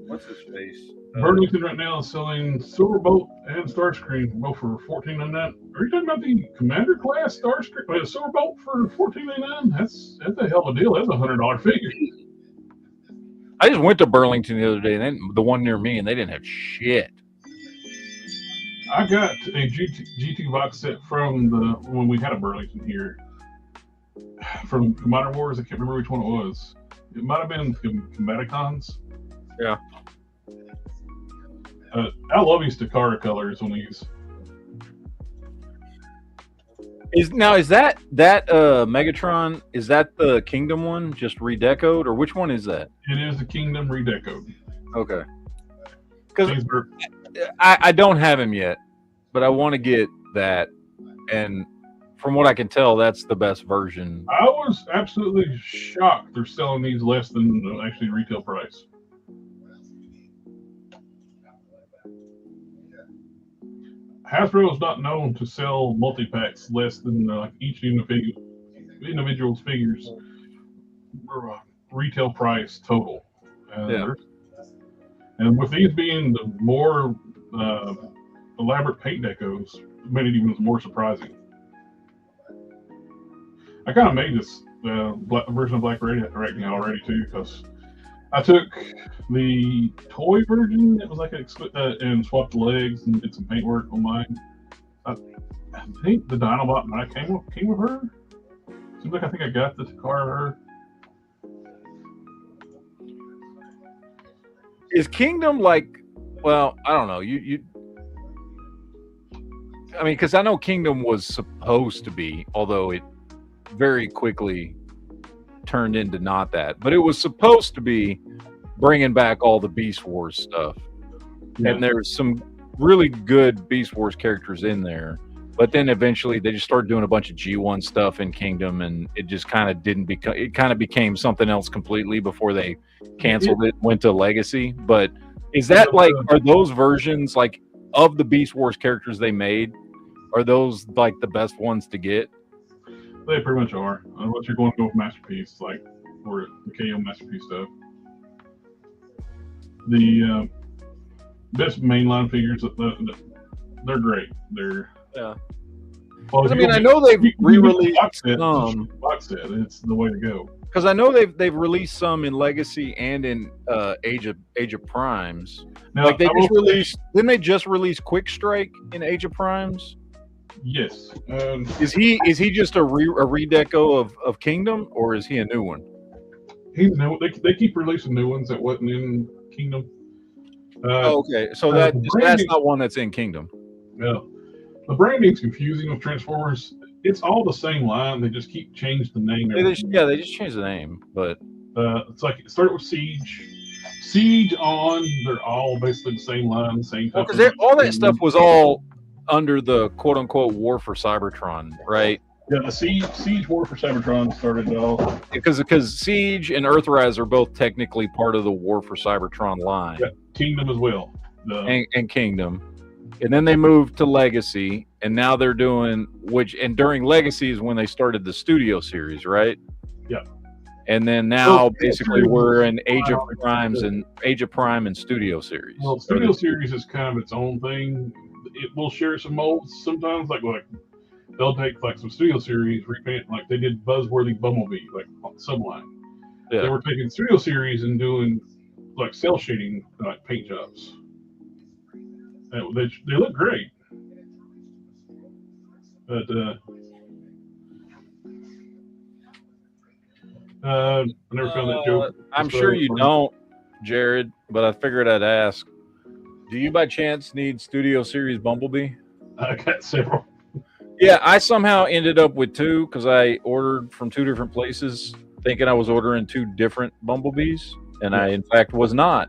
what's his face? Burlington right now is selling Silverbolt and Starscream both for $14.99. Are you talking about the Commander class Starscream? Silverbolt for $14.99? That's a hell of a deal. That's a $100 figure. I just went to Burlington the other day, and the one near me, and they didn't have shit. I got a GT box set from when we had a Burlington here, from Commander Wars. I can't remember which one it was. It might have been Combaticons. Yeah. I love these Takara colors on these. Is that Megatron? Is that the Kingdom one, just redecoed, or which one is that? It is the Kingdom redecoed. Okay. Because I don't have him yet, but I want to get that, and from what I can tell, that's the best version. I was absolutely shocked they're selling these less than actually retail price. Hasbro is not known to sell multi-packs less than each individual's figures retail price total. Yeah. And with these being the more elaborate paint decos, made it even more surprising. I kind of made this version of Black Arachne already too, because I took the toy version. It was like and swapped the legs and did some paintwork on mine. I think the Dinobot and I came with her. Seems like I think I got the car of her. Is Kingdom like? Well, I don't know. I mean, because I know Kingdom was supposed to be, although it very quickly turned into not that. But it was supposed to be bringing back all the Beast Wars stuff, and there's some really good Beast Wars characters in there. But then eventually they just started doing a bunch of G1 stuff in Kingdom, and it just kind of didn't become. It kind of became something else completely before they canceled it, went to Legacy. But is that like, are those versions like of the Beast Wars characters they made? Are those like the best ones to get? They pretty much are. Unless you're going to go with Masterpiece, like or the KO Masterpiece stuff. The best mainline figures, they're great. They're Well, I mean, I know they've re-released some. Box set, it's the way to go. Because I know they've released some in Legacy and in Age of Primes. Now, like they just released. Didn't they just release Quick Strike in Age of Primes? Yes. Is he just a redeco of Kingdom, or is he a new one? He's new. They keep releasing new ones that wasn't in Kingdom. Okay, so that's not one that's in Kingdom. Yeah. The branding's confusing with Transformers. It's all the same line. They just keep changing the name. They just changed the name, but it's like it started with Siege on. They're all basically the same line, the same. Because all that stuff was all under the quote unquote War for Cybertron, right? Yeah, the Siege War for Cybertron started it all. Because Siege and Earthrise are both technically part of the War for Cybertron line. Yeah, Kingdom as well. And Kingdom. And then they moved to Legacy, and now they're doing and during Legacy is when they started the Studio series, right? Yeah. And then now basically we're in Age of Prime and Studio series. Well, Studio series is kind of its own thing. It will share some molds sometimes, like they'll take like some Studio series, repaint like they did Buzzworthy Bumblebee, like Subline. Yeah. They were taking Studio series and doing like cell shading like paint jobs. They look great, but I never found that joke. I'm sure you don't, Jared, but I figured I'd ask. Do you by chance need Studio Series Bumblebee? I got several. Yeah, I somehow ended up with two because I ordered from two different places, thinking I was ordering two different Bumblebees, and I in fact was not,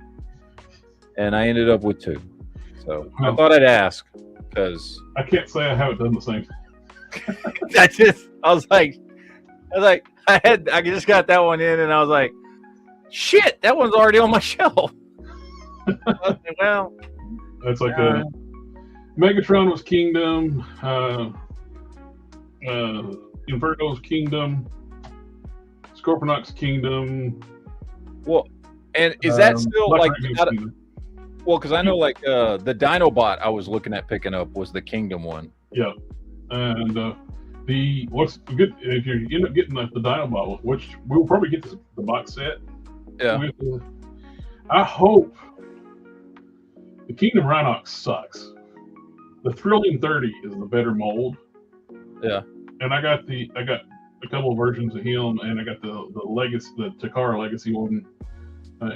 and I ended up with two. So I thought I'd ask because I can't say I haven't done the same. I just got that one in, and I was like, shit, that one's already on my shelf. Well, that's like Megatron was Kingdom, Inferno's Kingdom, Scorponok's Kingdom. Well, and is that still Black like? Kingdom. Well, because I know like the Dinobot I was looking at picking up was the Kingdom one. Yeah, and what's good if you end up getting the Dinobot, which we'll probably get the box set. Yeah. I hope the Kingdom Rhinox sucks. The Thrilling 30 is the better mold. Yeah. And I got a couple of versions of him, and I got the Legacy, the Takara Legacy one.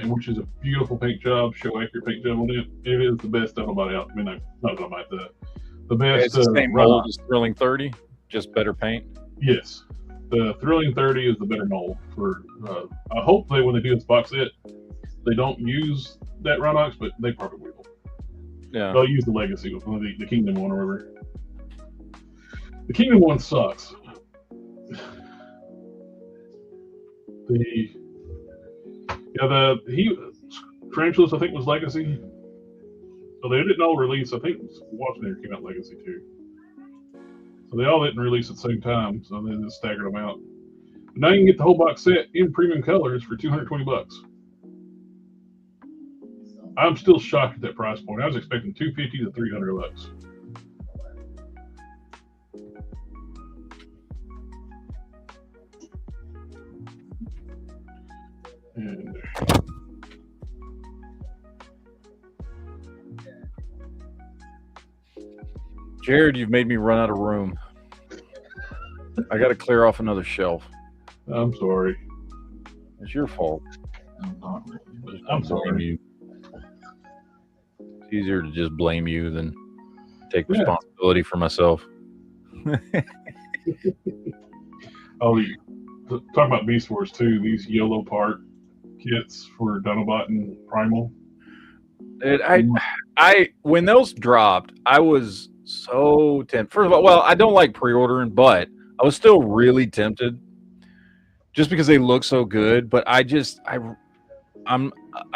Which is a beautiful paint job, show accurate paint job on it. It is the best Dinobot out. I mean, I'm not talking about the best. It's the same mold as Thrilling 30, just better paint. Yes, the Thrilling 30 is the better mold. I hope when they do this box set, they don't use that Rhinox, but they probably will. Yeah, they'll use the Legacy one, the Kingdom one, or whatever. The Kingdom one sucks. Tarantulas, I think, was Legacy. So they didn't all release. I think Watchner came out Legacy too. So they all didn't release at the same time. So they just staggered them out. But now you can get the whole box set in premium colors for $220. I'm still shocked at that price point. I was expecting $250 to $300. And Jared, you've made me run out of room. I got to clear off another shelf. I'm sorry. It's your fault. I'm sorry. You. It's easier to just blame you than take Yeah. responsibility for myself. Oh, talk about Beast Wars too. These yellow part kits for Dinobot and Primal. I when those dropped, I was so tempted. First of all, well, I don't like pre-ordering, but I was still really tempted just because they look so good. But I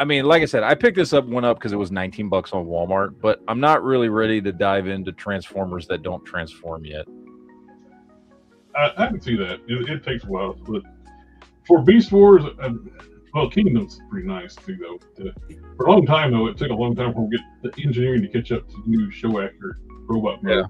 mean, like I said, I picked this up, went up because it was $19 on Walmart, but I'm not really ready to dive into Transformers that don't transform yet. I can see that. It takes a while, but for Beast Wars, well, Kingdom's pretty nice too, though. For a long time, though, it took a long time for we get the engineering to catch up to new show accurate robot mode.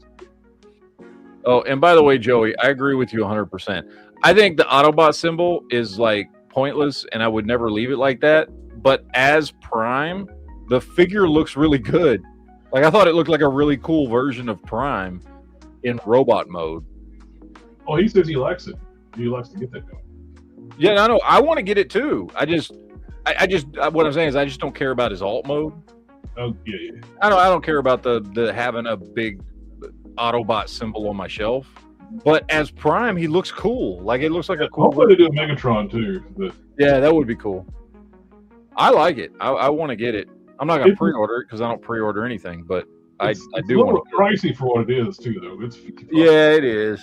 Yeah. Oh, and by the way, Joey, I agree with you 100%. I think the Autobot symbol is like pointless, and I would never leave it like that. But as Prime, the figure looks really good. Like I thought it looked like a really cool version of Prime in robot mode. Oh, he says he likes it. He likes to get that going. Yeah, I know. I want to get it too. I just what I'm saying is I just don't care about his alt mode. Oh yeah. I don't care about the having a big Autobot symbol on my shelf. But as Prime, he looks cool. Like it looks like a cool. Hopefully they do a Megatron too. But yeah, that would be cool. I like it. I want to get it. I'm not gonna pre-order it because I don't pre-order anything. But I do a little want. pricey for what it is too, though. It's $55. Yeah, it is.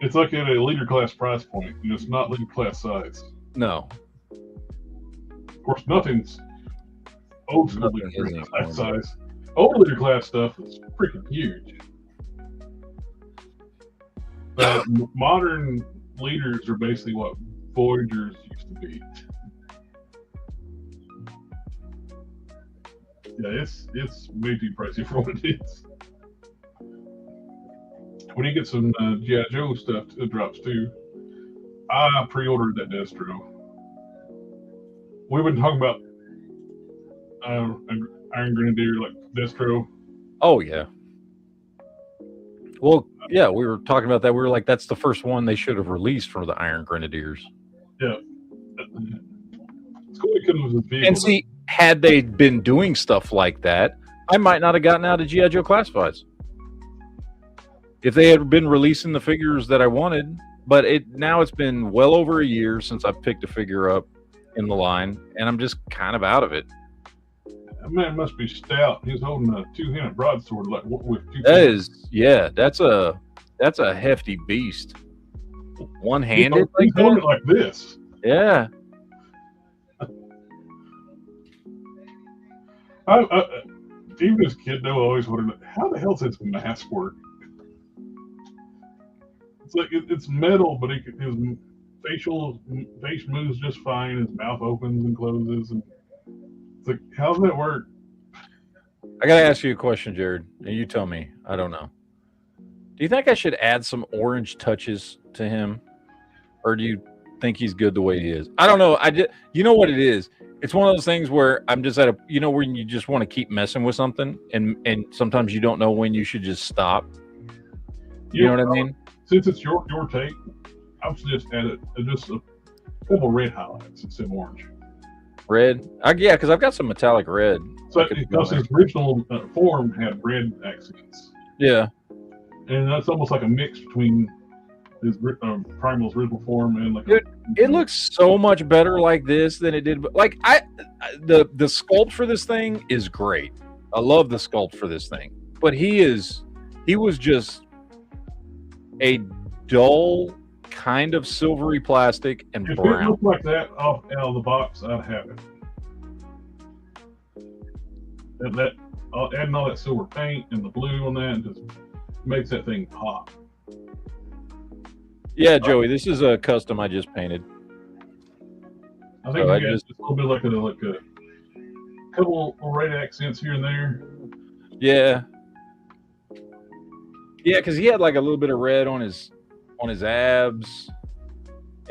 It's like at a leader class price point. It's not leader class size. No. Of course, nothing's old school Nothing leader is class anymore. size. Old leader class stuff is freaking huge. But modern leaders are basically what Voyagers used to be. Yeah, it's way too pricey for what it is. When you get some G.I. Joe stuff, it drops too. I pre-ordered that Destro. We've been talking about Iron Grenadier, like Destro. Oh yeah. Well, yeah, we were talking about that. We were like, that's the first one they should have released for the Iron Grenadiers. Yeah. It's cool because it was a vehicle. And see, had they been doing stuff like that, I might not have gotten out of G.I. Joe Classifieds. If they had been releasing the figures that I wanted, but now it's been well over a year since I picked a figure up in the line, and I'm just kind of out of it. That man must be stout. He's holding a two-handed broadsword, like with two. That is, yeah, that's a hefty beast. One-handed, He's holding it like this. Yeah. Even as a kid, though, I always wondered how the hell does his mask work? It's like it's metal, but his face moves just fine. His mouth opens and closes, and it's like, how does that work? I gotta ask you a question, Jared, and you tell me. I don't know. Do you think I should add some orange touches to him, or do you think he's good the way he is? I don't know. You know what it is? It's one of those things where I'm just at a, when you just want to keep messing with something, and sometimes you don't know when you should just stop. You know what I mean? Since it's your take, I would suggest add just a couple red highlights instead of orange. Red? Yeah, because I've got some metallic red. So because his original form had red accents. Yeah. And that's almost like a mix between his Primal's original form and like. Dude, it looks so much better like this than it did. But like the sculpt for this thing is great. I love the sculpt for this thing. But he was just a dull kind of silvery plastic and if brown. it looked like that out of the box, I'd have it. Adding all that silver paint and the blue on that just makes that thing pop. Yeah, Joey, this is a custom I just painted. I think we got just a little bit like a couple of red accents here and there. Yeah. Yeah, because he had like a little bit of red on his abs,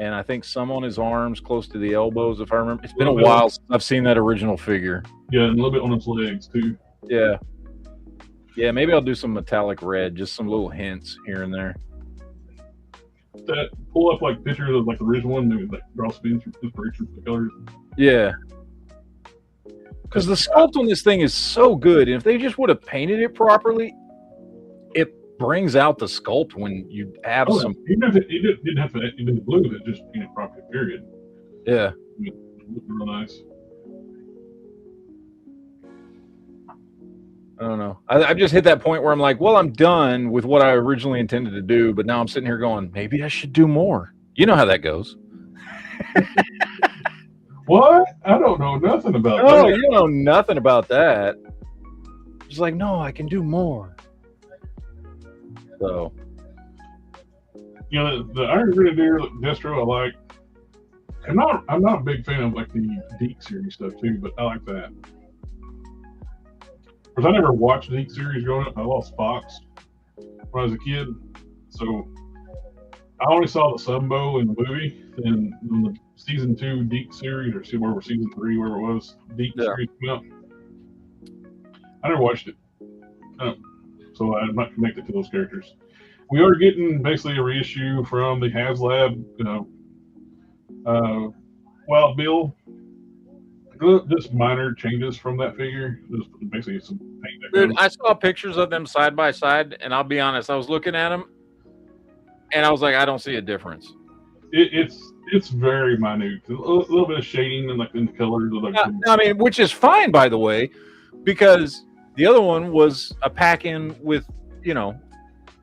and I think some on his arms, close to the elbows, if I remember. It's been a while since I've seen that original figure. Yeah, and a little bit on his legs too. Yeah. Yeah, maybe I'll do some metallic red, just some little hints here and there. That pull up like pictures of like the original one, maybe like draw spins for the colors. Yeah. Because the sculpt on this thing is so good, and if they just would have painted it properly, it brings out the sculpt when you have some. Even if it didn't have to do the blue, it just painted properly. Period. Yeah. It looked real nice. I don't know. I've just hit that point where I'm like, well, I'm done with what I originally intended to do, but now I'm sitting here going, maybe I should do more. You know how that goes. What? I don't know nothing about that. Oh, you know nothing about that. It's like, no, I can do more. So, You know, the Iron Grenadier Destro I like. I'm not a big fan of like the Geek series stuff too, but I like that. Because I never watched the Geek series growing up. I lost Fox when I was a kid, so I only saw the Sunbow in the movie. And when the season 2 Geek series, or whatever, season 3, whatever it was, Geek series came out, I never watched it. So I'm not connected to those characters. We are getting basically a reissue from the HasLab, Wild Bill. Just minor changes from that figure. Just basically some paint. dude, I saw pictures of them side by side, and I'll be honest, I was looking at them, and I was like, I don't see a difference. It's very minute. A little bit of shading and like in the colors. I mean, which is fine, by the way, because the other one was a pack-in with, you know,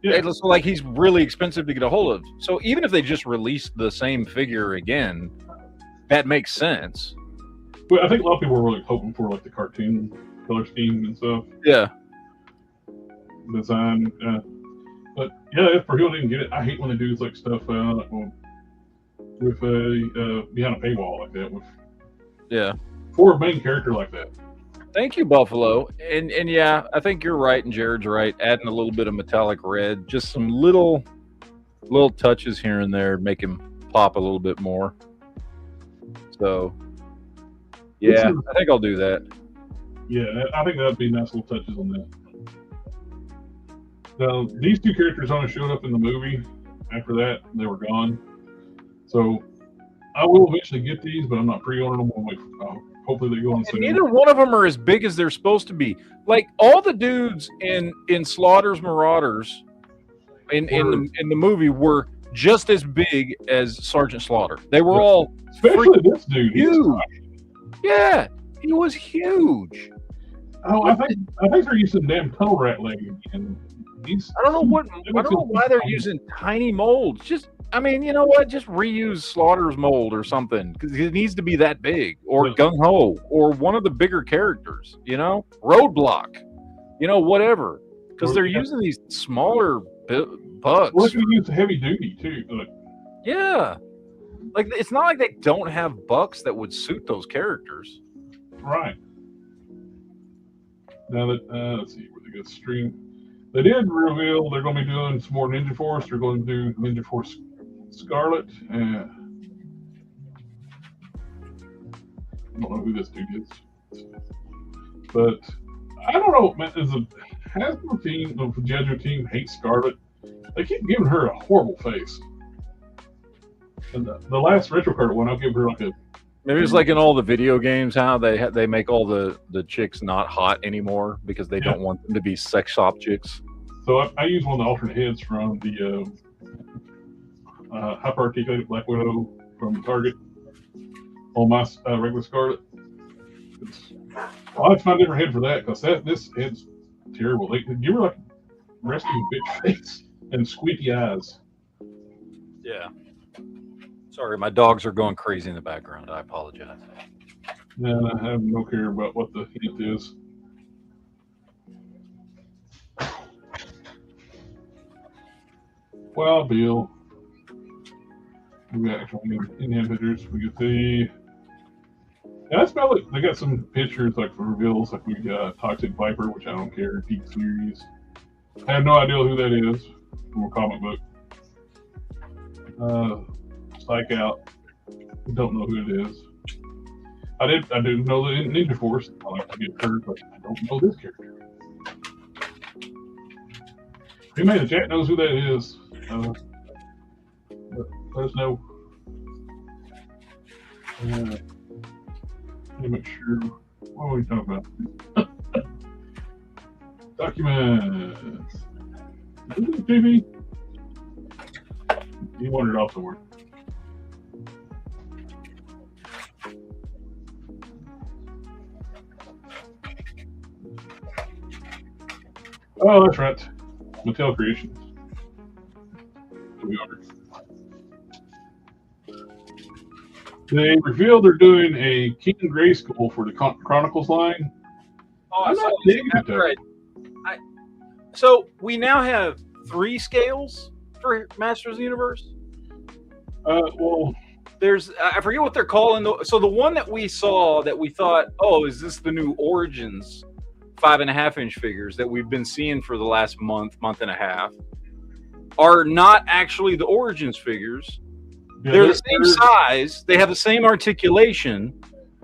it looks like he's really expensive to get a hold of. So even if they just released the same figure again, that makes sense. But I think a lot of people were really hoping for like the cartoon color scheme and stuff. Yeah. Design. But yeah, if for people didn't get it, I hate when they do like stuff with behind a paywall like that. For a main character like that. Thank you, Buffalo. And yeah, I think you're right, and Jared's right. Adding a little bit of metallic red, just some little touches here and there, make him pop a little bit more. So, yeah, I think I'll do that. Yeah, I think that'd be nice little touches on that. Now, these two characters only showed up in the movie. After that, they were gone. So, I will eventually get these, but I'm not pre-ordering them. Hopefully they go on sale. Neither one of them are as big as they're supposed to be. Like all the dudes in Slaughter's Marauders in the movie were just as big as Sergeant Slaughter. They were all especially this dude. Huge. Yeah, he was huge. Oh, I think they're using damn tunnel rat leg again. I don't know why they're using tiny molds. Just, I mean, you know what? Just reuse Slaughter's mold or something, because it needs to be that big, or Gung Ho, or one of the bigger characters. You know, Roadblock. You know, whatever. Because they're using these smaller bugs. What if you use heavy duty too? Yeah, like it's not like they don't have bucks that would suit those characters. Right. Now that let's see where they go stream. They did reveal they're going to be doing some more Ninja Force. They're going to do Ninja Force Scarlet. I don't know who this dude is, but I don't know. Man, as a Hasbro team, the Jeju team hates Scarlet. They keep giving her a horrible face. And the last retro card one, I'll give her like a. Maybe it's like in all the video games, how they make all the chicks not hot anymore because they don't want them to be sex shop chicks. So I use one of the alternate heads from the hyper-articulated Black Widow from Target on my regular Scarlet. I'll have to find a different head for that, because this head's terrible. They give her like a resting bitch face and squeaky eyes. Yeah. Sorry, my dogs are going crazy in the background. I apologize. And I have no care about what the hint is. Well, Bill. We got actually in-hand pictures. We get the. Yeah, that's about it. They got some pictures like for reveals, like we got Toxic Viper, which I don't care. Geek series. I have no idea who that is from a comic book. psych out. Don't know who it is. I do know the Ninja Force. I like to get hurt, but I don't know this character. Who in the chat knows who that is? Let us know. Let me make sure. What are we talking about? Documents. TV. You wandered off somewhere. Oh, that's right. Mattel Creations. We are. They revealed they're doing a King Grayskull for the Chronicles line. Oh, I'm not digging it, though. right. So we now have 3 scales for Masters of the Universe. Well, There's I forget what they're calling. So the one that we saw that we thought, oh, is this the new Origins 5.5-inch figures that we've been seeing for the last month and a half, are not actually the Origins figures. yeah, They're the same size. They have the same articulation,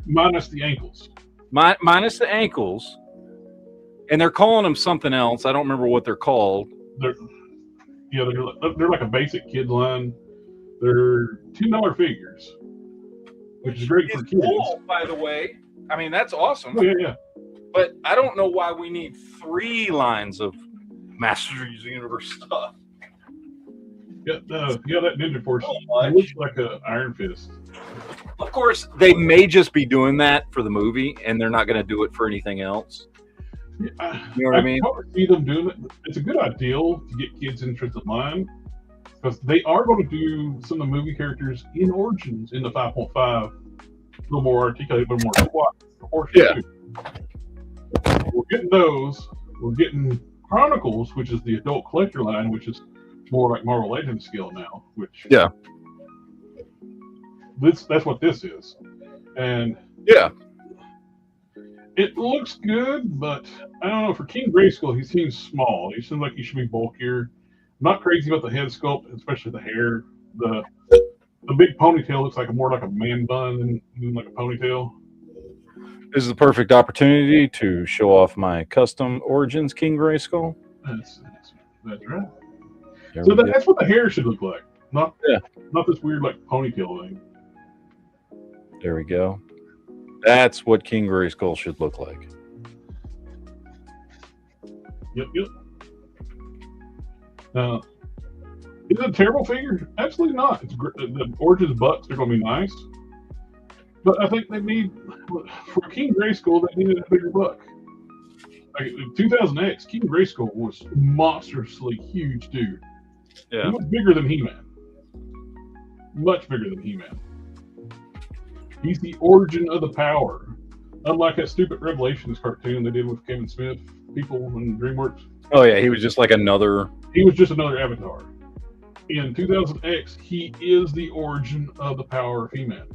minus the ankles. minus the ankles, and they're calling them something else. I don't remember what they're called. They're like a basic kid line. They're $2 figures, which is great for It's kids. cool, by the way. I mean, that's awesome. Oh, yeah. But I don't know why we need 3 lines of Masters of the Universe stuff. Yeah, that Ninja Force So much. looks like an Iron Fist. Of course, they may just be doing that for the movie, and they're not going to do it for anything else. Yeah, You know what I mean? I see them doing it. It's a good idea to get kids interested in line, because they are going to do some of the movie characters in Origins in the 5.5, a little more articulated, a little more squat proportion. Yeah. Too. We're getting those. We're getting Chronicles, which is the adult collector line, which is more like Marvel Legends scale now. Which Yeah. that's what this is, and Yeah. it looks good, but I don't know. For King Grayskull, he seems small. He seems like he should be bulkier. I'm not crazy about the head sculpt, especially the hair. The big ponytail looks like more like a man bun than like a ponytail. This is the perfect opportunity to show off my custom Origins King Grayskull. That's right. There So we go. that's what the hair should look like. Not Yeah. not this weird like ponytail thing. There we go. That's what King Grayskull should look like. Yep. Is it a terrible figure? Absolutely not. It's the Origins bucks are going to be nice, but I think they need for King Grayskull they needed a bigger buck. Like 2000X, King Grayskull was monstrously huge dude. Yeah. He was bigger than He-Man. Much bigger than He-Man. He's the origin of the power. Unlike that stupid Revelations cartoon they did with Kevin Smith, people and DreamWorks. Oh yeah, he was just like another. He was just another avatar. In 2000X, he is the origin of the power of He-Man.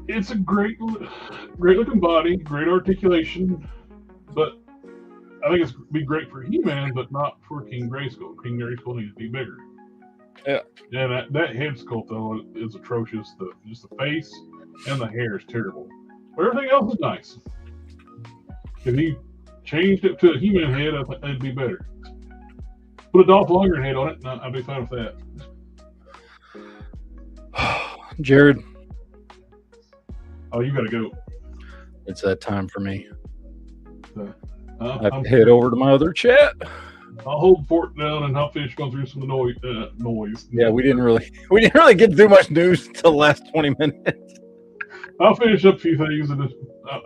It's a great looking body, great articulation, but I think it's be great for He-Man, but not for King Grayskull. King Grayskull needs to be bigger. Yeah. Yeah, that head sculpt though is atrocious. Just the face and the hair is terrible. But everything else is nice. If he changed it to a He-Man head, I think that'd be better. Put a Dolph Lundgren head on it, and I'd be fine with that. Jared, Oh, you gotta go. it's that time for me. I have I'm- to head over to my other chat. I'll hold the fort down and I'll finish going through some noise. Yeah, we didn't really get through much news until the last 20 minutes. I'll finish up a few things and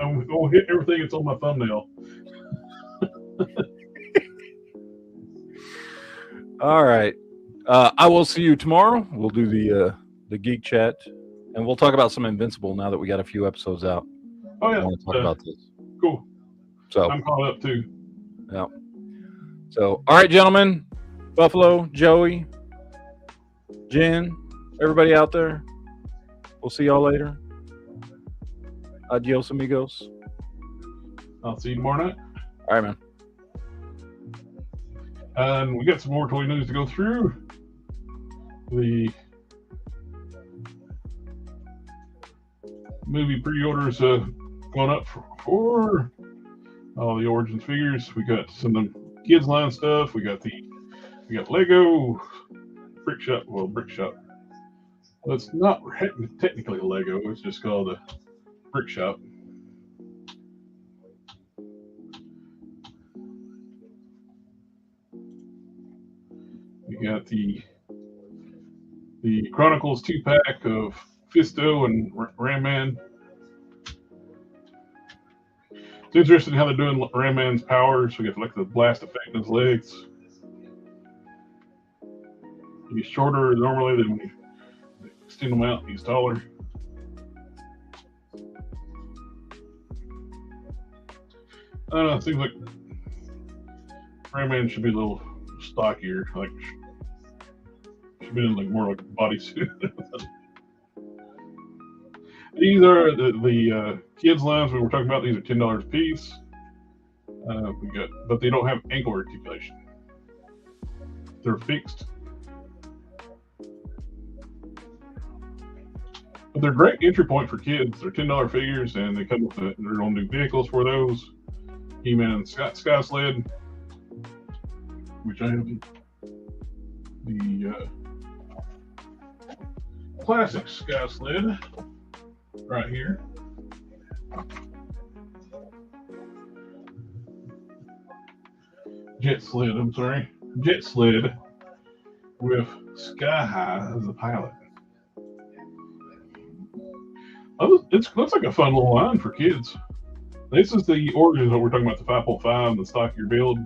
I'll hit everything that's on my thumbnail. All right. I will see you tomorrow. We'll do the geek chat, and we'll talk about some Invincible now that we got a few episodes out. Oh I yeah, want to talk about this. cool. So, I'm caught up too. yeah. So, all right, gentlemen, Buffalo, Joey, Jen, everybody out there. We'll see y'all later. Adios, amigos. I'll see you tomorrow night. All right, man. And we got some more toy news to go through. The movie pre-orders gone up for all the Origins figures. We got some of them kids line stuff. We got Lego Brick Shop. Well, Brick Shop. Well, it's not technically Lego. It's just called a Brick Shop. We got the Chronicles 2-pack of Fisto and Ram Man. It's interesting how they're doing Ram Man's powers. We got like the blast effect in his legs. He's shorter normally than when you extend him out. He's taller. I don't know. It seems like Ram Man should be a little stockier. Like should be in like more like a bodysuit. These are the kids lines we were talking about. These are $10 a piece. But they don't have ankle articulation. They're fixed. But they're great entry point for kids. They're $10 figures, and they come with their own new vehicles for those. He-Man and Sky Sled, which I have the classic Sky Sled right here. Jet Sled with Sky High as the pilot. It looks like a fun little line for kids. This is the Origins that we're talking about, the 5.5, the stockier build.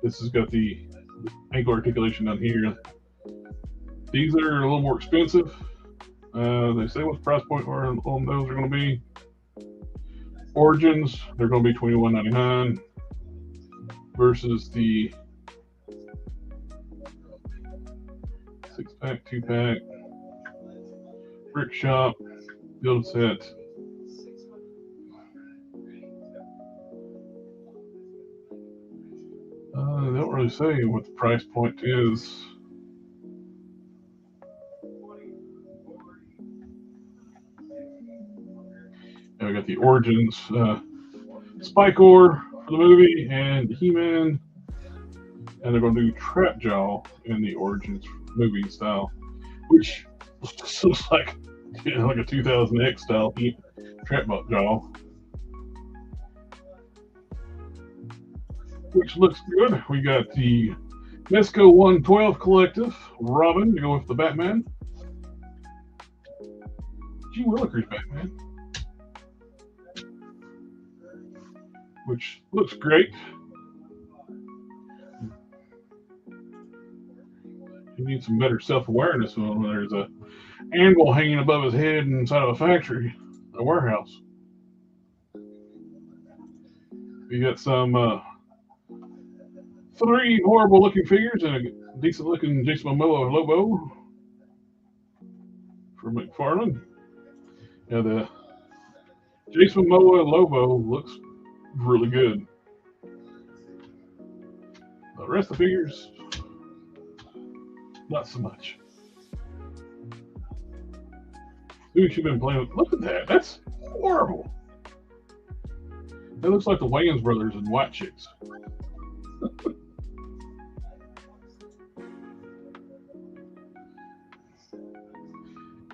This has got the ankle articulation down here. These are a little more expensive. They say what the price point on those are going to be. Origins, they're going to be $21.99 versus the 6-pack, 2-pack, Brick Shop, build set. They don't really say what the price point is. And we got the Origins Spike Ore for the movie and He-Man. And they're going to do Trap Jaw in the Origins movie style, which looks like, like a 2000X style Trap Jaw. Which looks good. We got the Mesco 112 Collective Robin to go with the Batman. G. Willikers Batman, which looks great. He needs some better self-awareness when there's a anvil hanging above his head inside of a factory, a warehouse. We got some 3 horrible looking figures and a decent looking Jason Momoa Lobo for McFarlane. Yeah, the Jason Momoa Lobo looks really good. The rest of the figures, not so much. Who has she been playing with? Look at that. That's horrible. That looks like the Wayans brothers and White Chicks.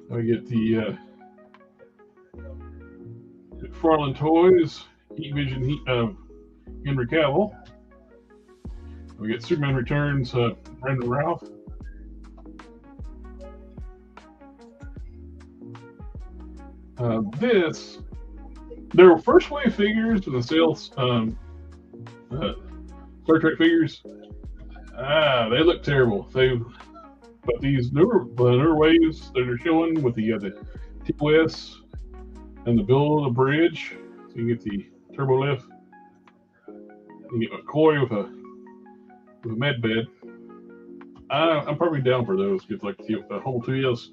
We get the McFarlane Toys, Heat Vision Henry Cavill. We get Superman Returns, Brandon Routh. Their first wave figures in the sales, Star Trek figures, they look terrible. But these newer waves that are showing with the TOS and the build of the bridge, so you get the turbo lift, you get McCoy with a med bed. I'm probably down for those. Get like a whole TOS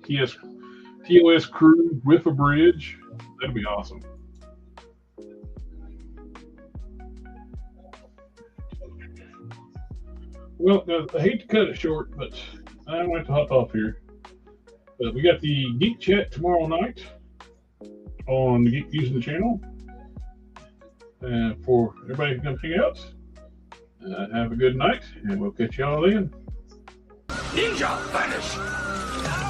crew with a bridge. That'd be awesome. Well, I hate to cut it short, but I'm going to hop off here. But we got the Geek Chat tomorrow night on the Geek Fusion channel. For everybody who come hang out, have a good night, and we'll catch y'all then. Ninja vanish!